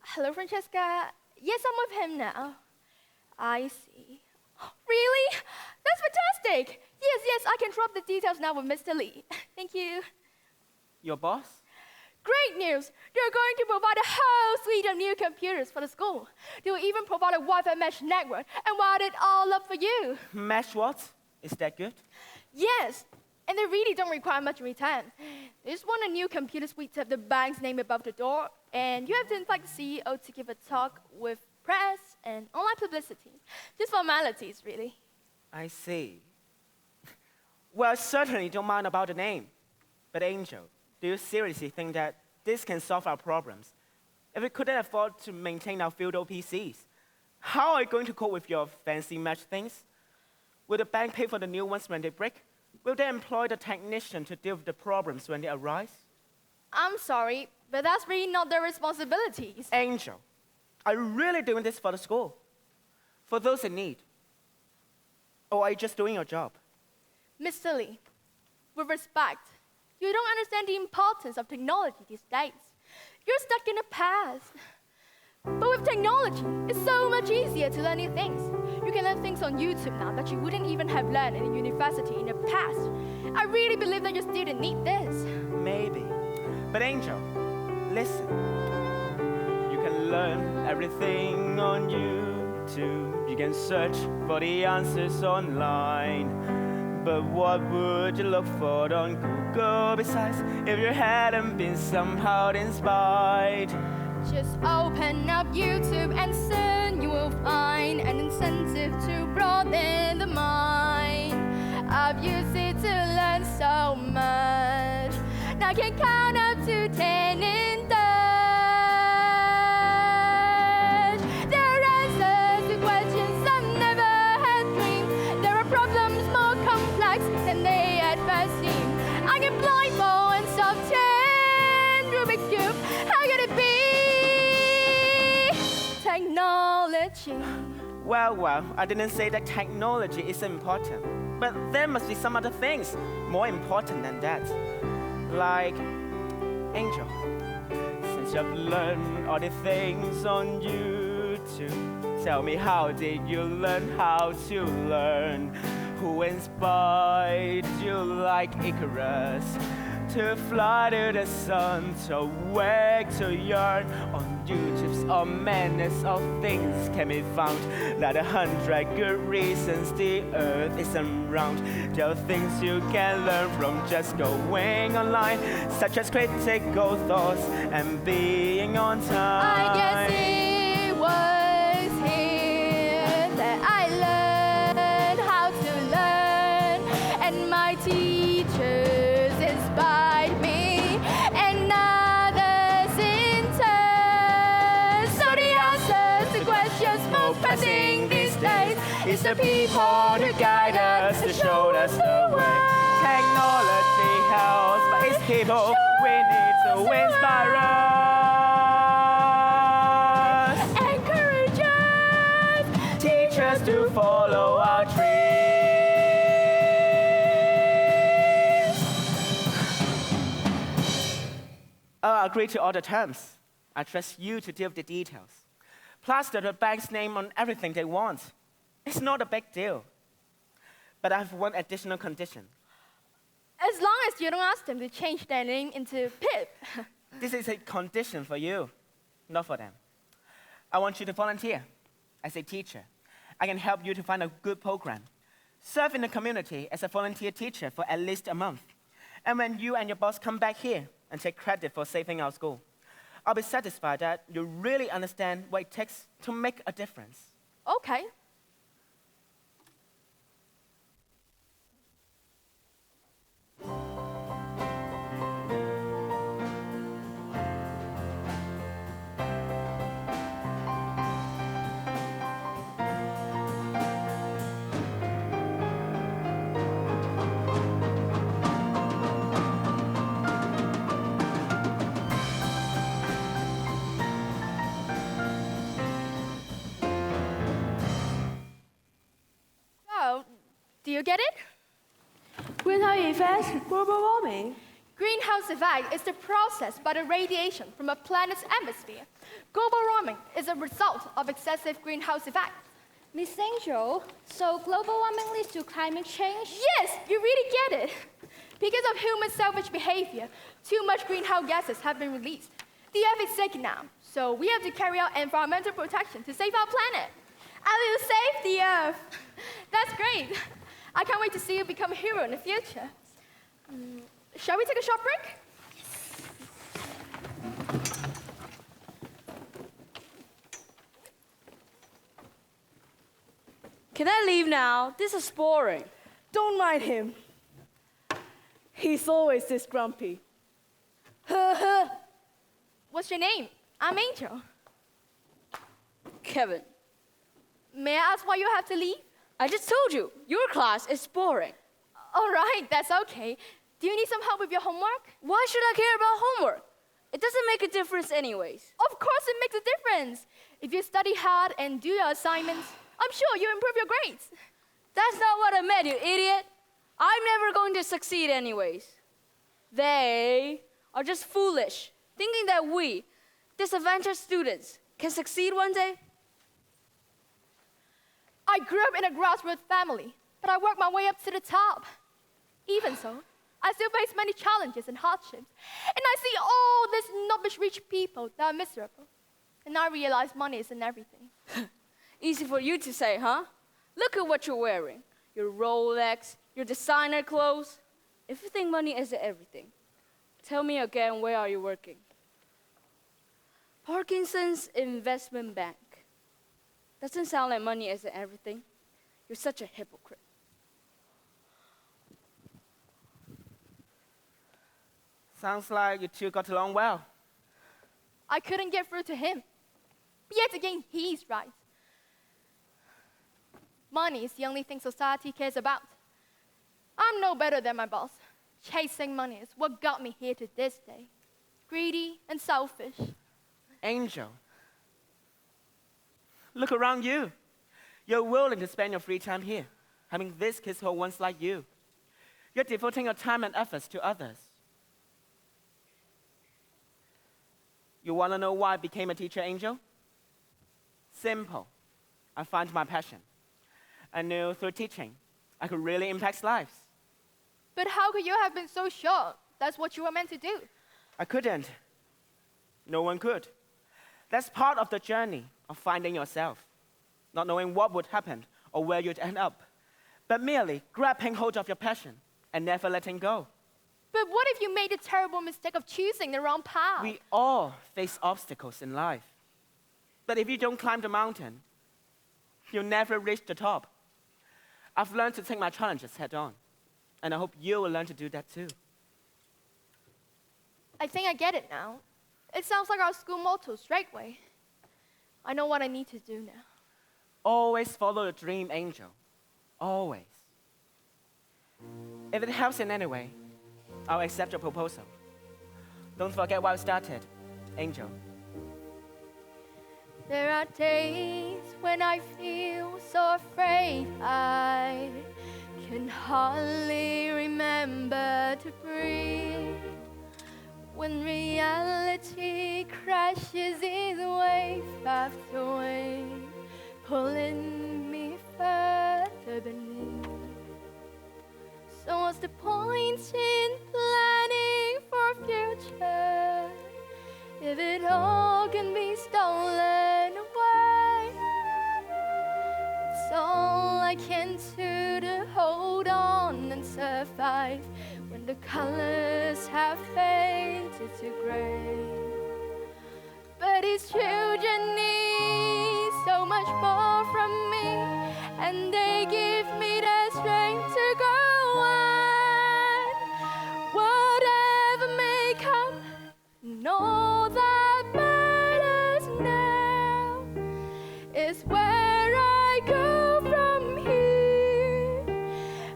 Hello, Francesca. Yes, I'm with him now. I see. Really? That's fantastic. Yes, I can drop the details now with Mr. Lee. Thank you. Your boss? Great news! They're going to provide a whole suite of new computers for the school. They will even provide a Wi-Fi mesh network and wire it all up for you. Mesh what? Is that good? Yes, and they really don't require much in return. They just want a new computer suite to have the bank's name above the door, and you have to invite the CEO to give a talk with press and online publicity. Just formalities, really. I see. Well, I certainly don't mind about the name. But Angel, do you seriously think that this can solve our problems? If we couldn't afford to maintain our feudal PCs, how are you going to cope with your fancy mesh things? Will the bank pay for the new ones when they break? Will they employ the technician to deal with the problems when they arise? I'm sorry, but that's really not their responsibilities. Angel, are you really doing this for the school? For those in need? Or are you just doing your job? Mr. Lee, with respect, you don't understand the importance of technology these days. You're stuck in the past. But with technology, it's so much easier to learn new things. You can learn things on YouTube now that you wouldn't even have learned in a university in the past. I really believe that your students need this. Maybe. But Angel, listen. You can learn everything on YouTube. You can search for the answers online. But what would you look for on Google besides if you hadn't been somehow inspired? Just open up YouTube and soon you will find an incentive to broaden the mind. I've used it to learn so much. Now I can count up to 10 in touch. There are answers to questions I've never had dreamed. There are problems more complex than they at first seem. I can blindfold and solve 10 Rubik's Cube. How could it be? Technology. Well, I didn't say that technology is important. But there must be some other things more important than that. Like, Angel, since you've learned all the things on YouTube, tell me, how did you learn how to learn? Who inspired you like Icarus to fly to the sun, to wake, to yearn? On YouTube's all manners of things can be found, like 100 good reasons the earth isn't round. There are things you can learn from just going online, such as critical thoughts and being on time. I guess it was here that I learned how to learn, and my teachers inspired me, and others in turn. So the answers to questions most pressing these days is the people who guide us, to show us the way. Technology helps, but it's people we need to inspire us. Encourage us, Teach us to follow our dreams. I agree to all the terms. I trust you to deal with the details. Plaster the bank's name on everything they want. It's not a big deal. But I have one additional condition. As long as you don't ask them to change their name into Pip. This is a condition for you, not for them. I want you to volunteer as a teacher. I can help you to find a good program. Serve in the community as a volunteer teacher for at least a month. And when you and your boss come back here and take credit for saving our school, I'll be satisfied that you really understand what it takes to make a difference. Okay. Do you get it? Greenhouse effect, global warming. Greenhouse effect is the process by the radiation from a planet's atmosphere. Global warming is a result of excessive greenhouse effect. Miss Angel, so global warming leads to climate change? Yes, you really get it. Because of human selfish behavior, too much greenhouse gases have been released. The Earth is sick now, so we have to carry out environmental protection to save our planet. I will save the Earth. That's great. I can't wait to see you become a hero in the future. Shall we take a short break? Can I leave now? This is boring. Don't mind him. He's always this grumpy. What's your name? I'm Angel. Kevin. May I ask why you have to leave? I just told you, your class is boring. All right, that's okay. Do you need some help with your homework? Why should I care about homework? It doesn't make a difference anyways. Of course it makes a difference. If you study hard and do your assignments, I'm sure you'll improve your grades. That's not what I meant, you idiot. I'm never going to succeed anyways. They are just foolish, thinking that we, disadvantaged students, can succeed one day. I grew up in a grassroots family, but I worked my way up to the top. Even so, I still face many challenges and hardships. And I see all these snobbish rich people that are miserable. And I realize money isn't everything. Easy for you to say, huh? Look at what you're wearing. Your Rolex, your designer clothes. If you think money isn't everything, tell me again, where are you working? Parkinson's Investment Bank. Doesn't sound like money isn't everything. You're such a hypocrite. Sounds like you two got along well. I couldn't get through to him. But yet again, he's right. Money is the only thing society cares about. I'm no better than my boss. Chasing money is what got me here to this day. Greedy and selfish. Angel, look around you. You're willing to spend your free time here, having these kids who are once like you. You're devoting your time and efforts to others. You want to know why I became a teacher, Angel? Simple. I found my passion. I knew through teaching, I could really impact lives. But how could you have been so sure that's what you were meant to do? I couldn't. No one could. That's part of the journey of finding yourself, not knowing what would happen or where you'd end up, but merely grabbing hold of your passion and never letting go. But what if you made the terrible mistake of choosing the wrong path? We all face obstacles in life. But if you don't climb the mountain, you'll never reach the top. I've learned to take my challenges head on, and I hope you will learn to do that too. I think I get it now. It sounds like our school motto, straight way. I know what I need to do now. Always follow your dream, Angel. Always. If it helps in any way, I'll accept your proposal. Don't forget why we started, Angel. There are days when I feel so afraid I can hardly remember to breathe. when reality crashes in wave after wave, pulling me further beneath. So what's the point in planning for future if it all can be stolen away? It's all I can do to hold on and survive when the colors have faded to gray. But these children need so much more from me, and they give me the strength to go on. Whatever may come, and all that matters now is where I go from here.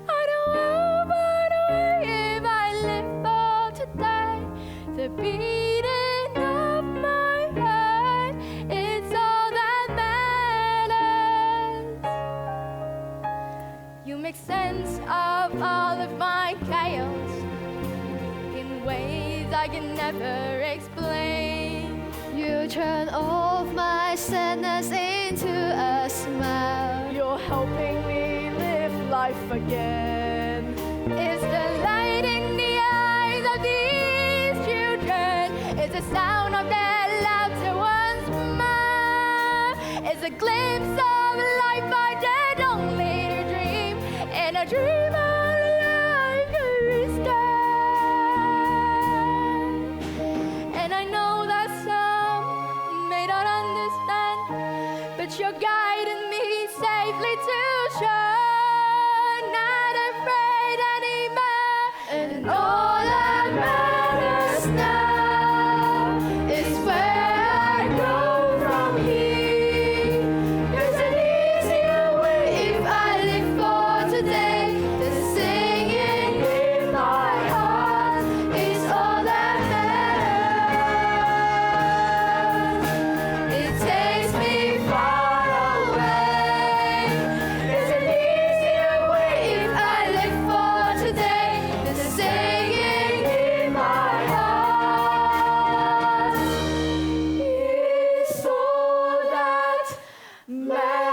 I don't know what way if I live for today. The beating of my heart is all that matters. You make sense of all of my chaos in ways I can never explain. You turn all of my sadness into a smile. You're helping me live life again. It's the light in the eyes of these children. It's the sound of their laughter once more. It's a glimpse of life I dared only to dream, and a dream of life is gone. And I know that some may not understand, but you're guiding me safely to shore. Not afraid anymore, and all that matters now is where I go from here. There's an easier way if I live for today. The singing in my heart is all that matters. It takes me far away. There's an easier way if I live for today. The singing in my heart is all that matters.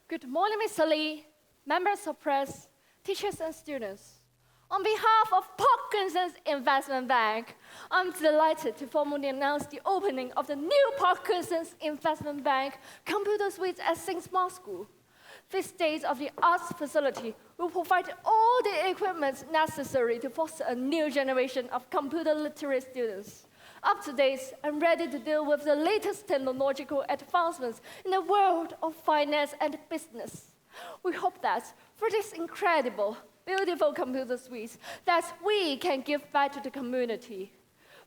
Good morning, Mr. Lee, members of press, teachers and students. On behalf of Parkinson's Investment Bank, I'm delighted to formally announce the opening of the new Parkinson's Investment Bank Computer Suite at St. Mark's School. This state-of-the-art facility will provide all the equipment necessary to foster a new generation of computer literate students, up to date and ready to deal with the latest technological advancements in the world of finance and business. We hope that for this incredible, beautiful computer suite, that we can give back to the community.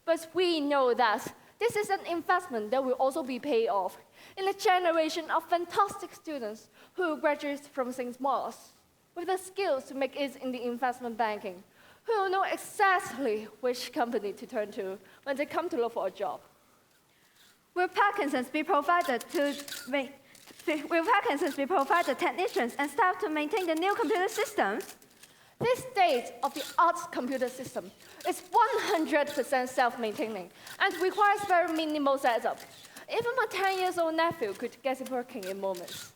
But we know that this is an investment that will also be paid off in a generation of fantastic students who graduate from St. Mark's with the skills to make it in the investment banking, who will know exactly which company to turn to when they come to look for a job. Will Parkinson's be provided technicians and staff to maintain the new computer systems? This state-of-the-art computer system is 100% self-maintaining and requires very minimal setup. Even my 10-year-old nephew could get it working in moments.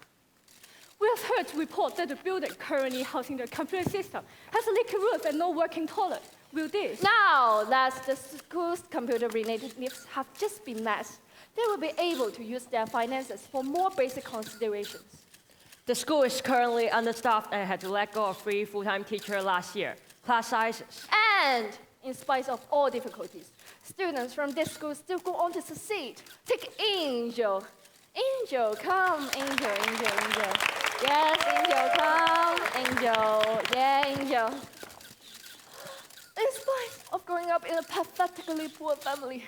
We have heard report that the building currently housing the computer system has a leaky roof and no working toilet. Will this? Now that the school's computer-related needs have just been met, they will be able to use their finances for more basic considerations. The school is currently understaffed and had to let go of 3 full-time teachers last year. Class sizes. And in spite of all difficulties, students from this school still go on to succeed. Take Angel. Angel, come. Angel, Angel, Angel. Yes, Angel, come. Angel. Yeah, Angel. In spite of growing up in a pathetically poor family,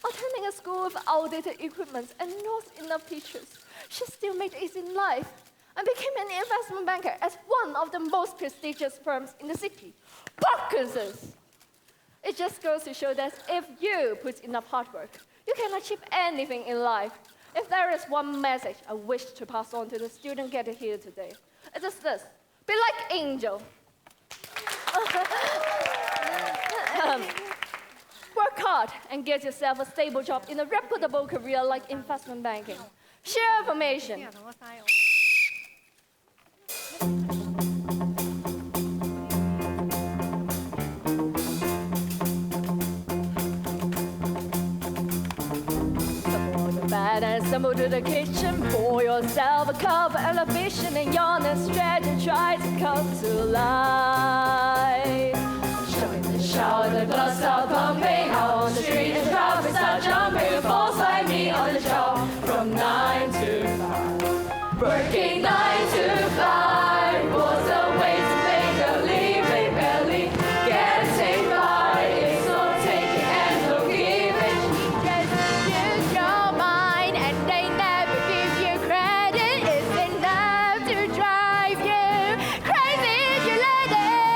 attending a school with outdated equipment and not enough teachers, she still made it in life and became an investment banker at one of the most prestigious firms in the city, Parkinson's. It just goes to show that if you put enough hard work, you can achieve anything in life. If there is one message I wish to pass on to the student gathered here today, it is this: be like Angel. Work hard and get yourself a stable job in a reputable career like investment banking. Share information. And stumble to the kitchen, pour yourself a cup and a vision, and yawn and stretch and try to come to life. Show in the shower, the blood start pumping, out on the street and crowd start jumping, falls like me on the job from 9 to 5. Working 9 to 5 was a way to make a living, barely getting by. It's no taking and no giving. Just use your mind and they never give you credit. It's enough to drive you crazy if you let it.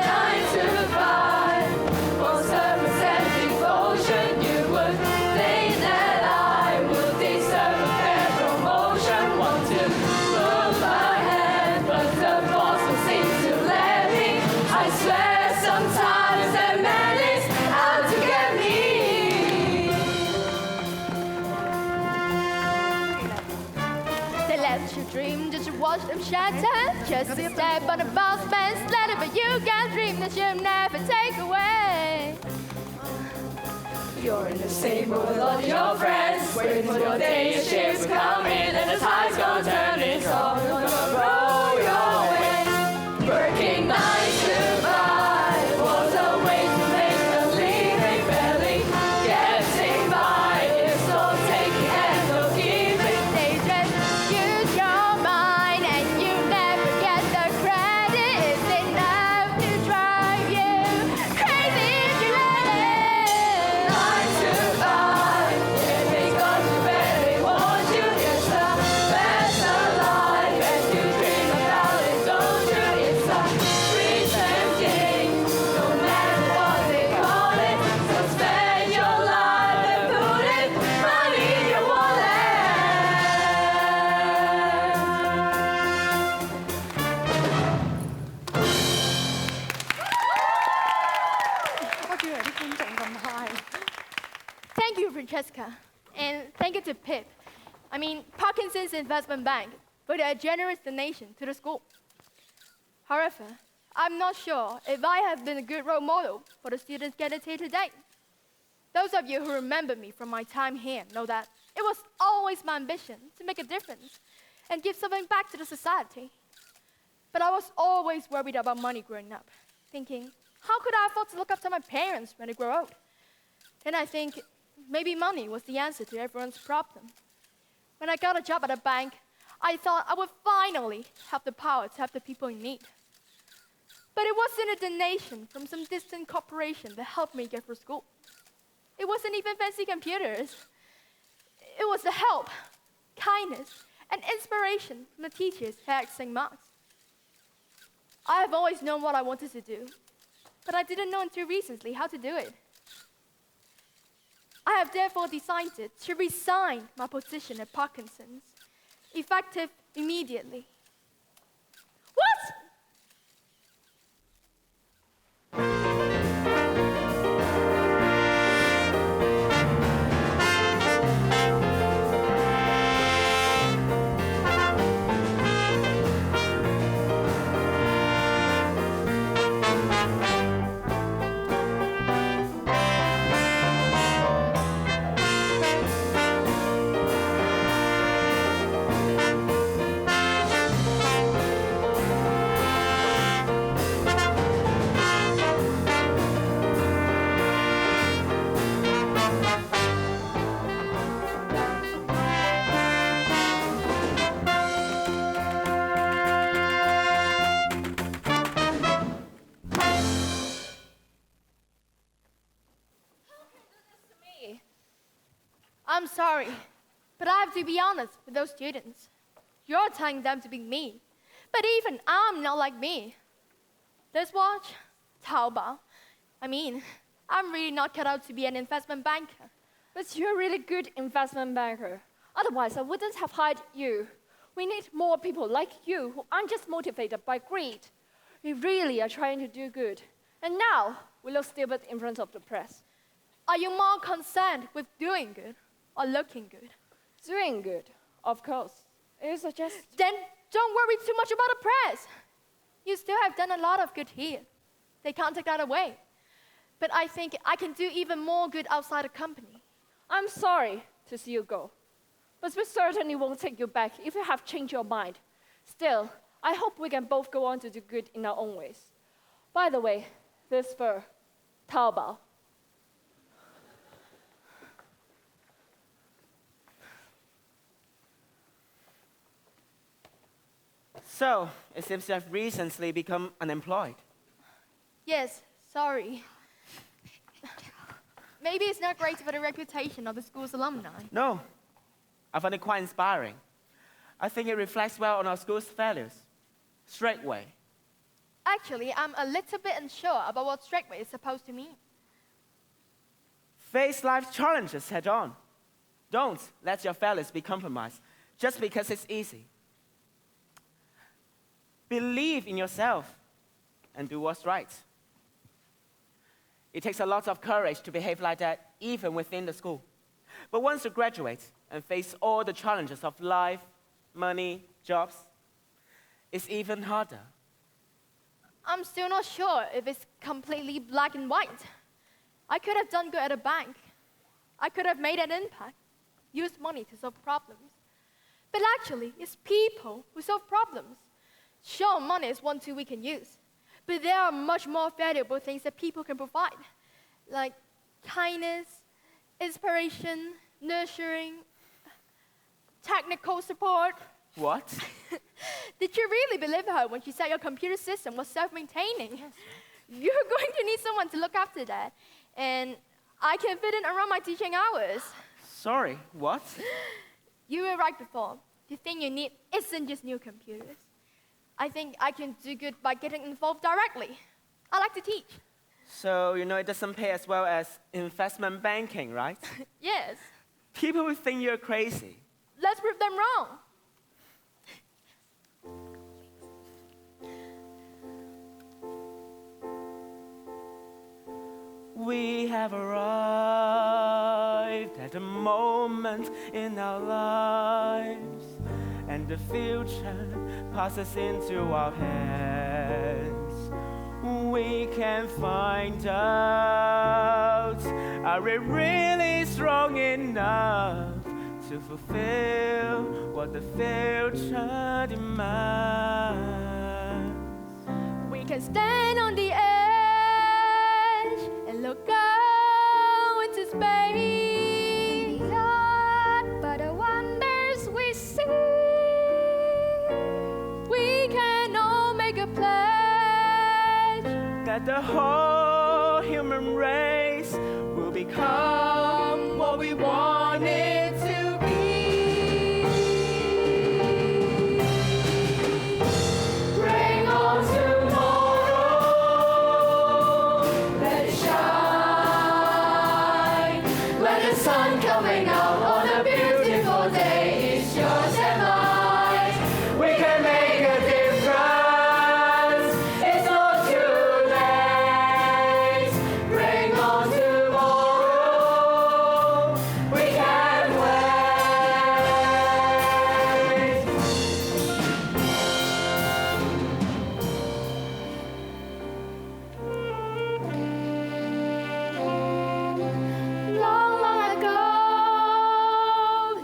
9 to 5 for service and devotion. You would think that I would deserve a fair promotion. Want to move my head, but the boss don't seem to let me. I swear sometimes the man is out to get me. They let you dream, just to watch them shatter. Just a step on the boss man's ladder, but you can dream that you'll never take away. You're in the same boat with all your friends, waiting for your day, your ships come in, and the tide's gonna turn. It's all gonna roll your way. Working 9 to 5 was a way to make a living, barely getting by. It's no taking and no giving. They just use your mind and you never get the credit. It's enough to drive you crazy if you let it. 9 to 5, yeah, they got you where they want you. It's the best alive as you dream about it, don't you? It's a free tempting, no matter what they call it. So spend your life and put it money in your wallet. Thank you, Francesca. And thank you to Pip. I mean, Parkinson's Investment Bank for their generous donation to the school. However, I'm not sure if I have been a good role model for the students gathered here today. Those of you who remember me from my time here know that it was always my ambition to make a difference and give something back to the society. But I was always worried about money growing up, thinking, how could I afford to look after my parents when they grow old? Then I think maybe money was the answer to everyone's problem. When I got a job at a bank, I thought I would finally have the power to help the people in need. But it wasn't a donation from some distant corporation that helped me get through school. It wasn't even fancy computers. It was the help, kindness, and inspiration from the teachers here at St. Mark's. I have always known what I wanted to do, but I didn't know until recently how to do it. I have therefore decided to resign my position at Parkinson's, effective immediately. What? I'm sorry, but I have to be honest with those students. You're telling them to be me, but even I'm not like me. This watch, Taobao. I mean, I'm really not cut out to be an investment banker. But you're a really good investment banker. Otherwise, I wouldn't have hired you. We need more people like you who aren't just motivated by greed. We really are trying to do good. And now, we look stupid in front of the press. Are you more concerned with doing good or looking good? Doing good, of course. You suggest... Then don't worry too much about the press. You still have done a lot of good here. They can't take that away. But I think I can do even more good outside the company. I'm sorry to see you go. But we certainly won't take you back if you have changed your mind. Still, I hope we can both go on to do good in our own ways. By the way, this fur, Taobao. So, it seems you have recently become unemployed. Yes, sorry. Maybe it's not great for the reputation of the school's alumni. No, I find it quite inspiring. I think it reflects well on our school's values. Straightway. Actually, I'm a little bit unsure about what straightway is supposed to mean. Face life's challenges head on. Don't let your values be compromised just because it's easy. Believe in yourself and do what's right. It takes a lot of courage to behave like that, even within the school. But once you graduate and face all the challenges of life, money, jobs, it's even harder. I'm still not sure if it's completely black and white. I could have done good at a bank. I could have made an impact, used money to solve problems. But actually, it's people who solve problems. Sure, money is one tool we can use. But there are much more valuable things that people can provide, like kindness, inspiration, nurturing, technical support. What? Did you really believe her when she said your computer system was self-maintaining? Yes. You're going to need someone to look after that. And I can fit in around my teaching hours. Sorry, what? You were right before. The thing you need isn't just new computers. I think I can do good by getting involved directly. I like to teach. So, you know, it doesn't pay as well as investment banking, right? Yes. People will think you're crazy. Let's prove them wrong. We have arrived at a moment in our lives, and the future passes into our hands. We can find out, are we really strong enough to fulfill what the future demands? We can stand on the edge and look out into space. Beyond, but the wonders we see. We can all make a pledge that the whole human race will become what we want it to be. Bring on tomorrow, let it shine. When the sun coming out on a beautiful day is yours and mine. We can make a difference. It's not too late. Bring on tomorrow. We can't wait. Long, long ago,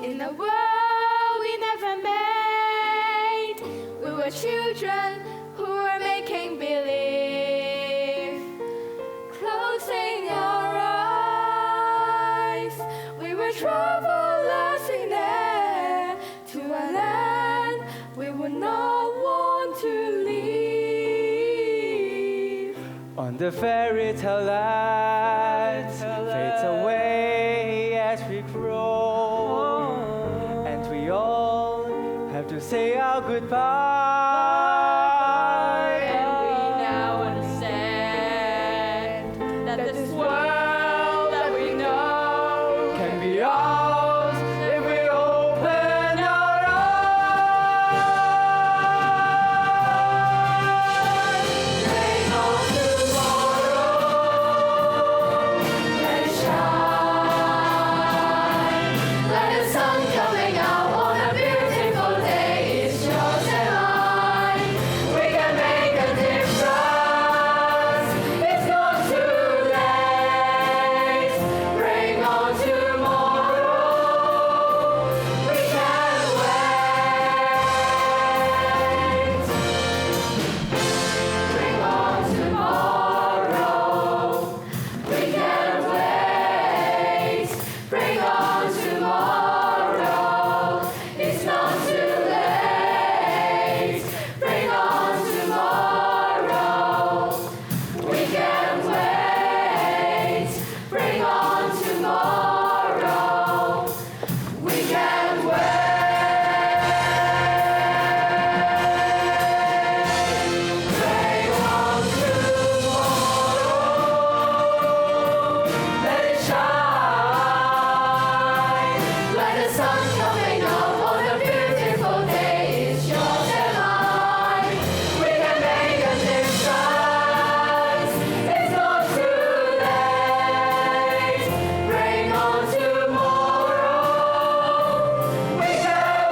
in a world we never made, we were children who were making believe. Closing our eyes, we were travelers in there to a land we would not want to leave. On the fairy tale lights fades away as we grow. say our goodbye. And we now understand that this world that we know Can be ours if we open our eyes. Bring on tomorrow, let it shine. Let the sun coming out on a beautiful day is yours and mine. We can make a difference. It's not too late. Bring on tomorrow. We can't wait. Bring on tomorrow. We can't wait. Bring on tomorrow. It's not too late. Bring on tomorrow. We can't wait. Bring on tomorrow. We can't wait. Bring on tomorrow. Let it shine. Let the sun coming out on a beautiful day is yours and mine. We can make a difference. It's not too late. Bring on tomorrow. We can't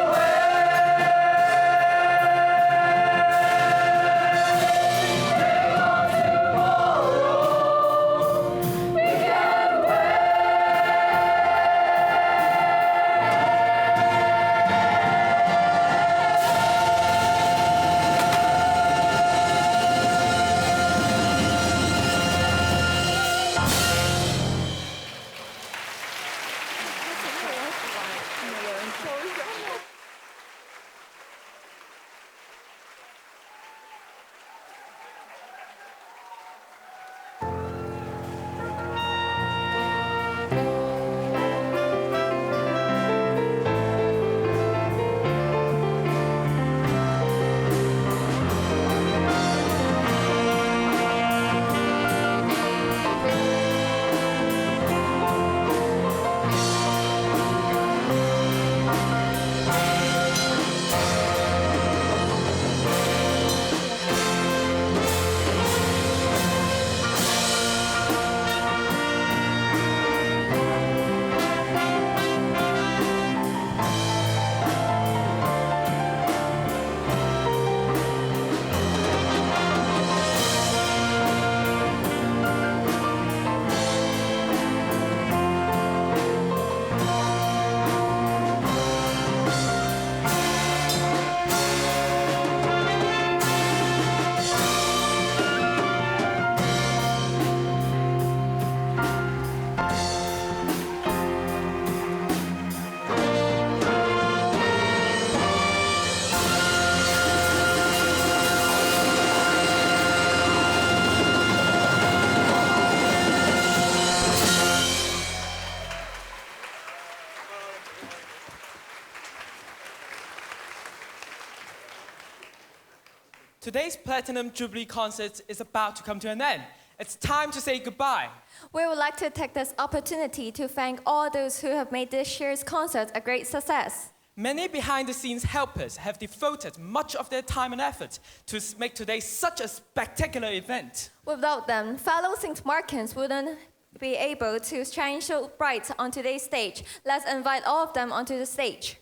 Today's Platinum Jubilee concert is about to come to an end. It's time to say goodbye. We would like to take this opportunity to thank all those who have made this year's concert a great success. Many behind-the-scenes helpers have devoted much of their time and effort to make today such a spectacular event. Without them, fellow St. Markins wouldn't be able to shine so bright on today's stage. Let's invite all of them onto the stage.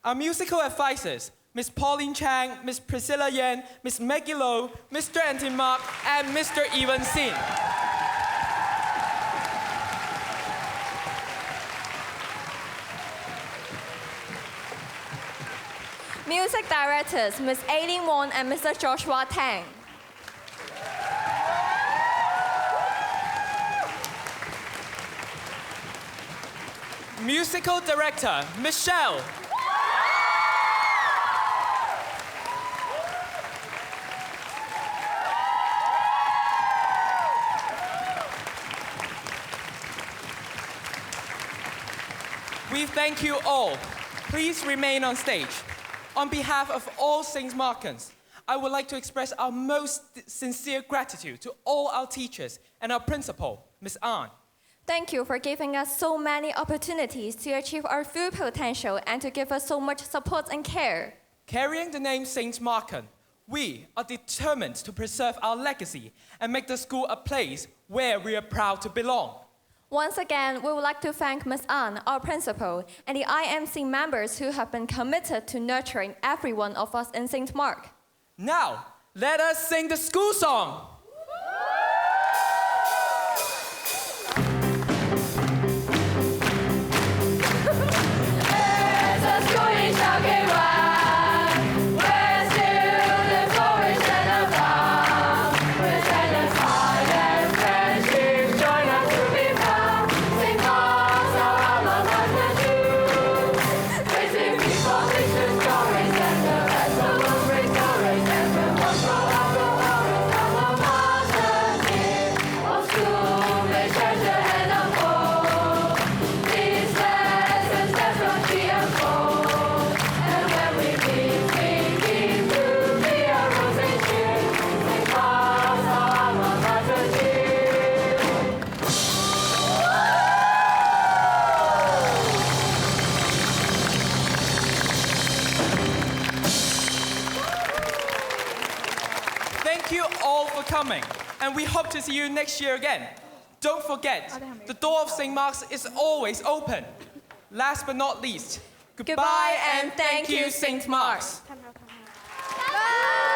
Our musical advisors, Miss Pauline Chang, Miss Priscilla Yan, Miss Maggie Low, Mr. Anthony Mark, and Mr. Evan Sin. Music directors, Miss Aileen Wong and Mr. Joshua Tang. Musical director, Michelle. We thank you all. Please remain on stage. On behalf of all St. Markans, I would like to express our most sincere gratitude to all our teachers and our principal, Ms. An. Thank you for giving us so many opportunities to achieve our full potential and to give us so much support and care. Carrying the name St. Markan, we are determined to preserve our legacy and make the school a place where we are proud to belong. Once again, we would like to thank Ms. An, our principal, and the IMC members who have been committed to nurturing every one of us in St. Mark. Now, let us sing the school song. Thank you all for coming, and we hope to see you next year again. Don't forget, the door of St. Mark's is always open. Last but not least, goodbye and thank you, St. Mark's. Bye.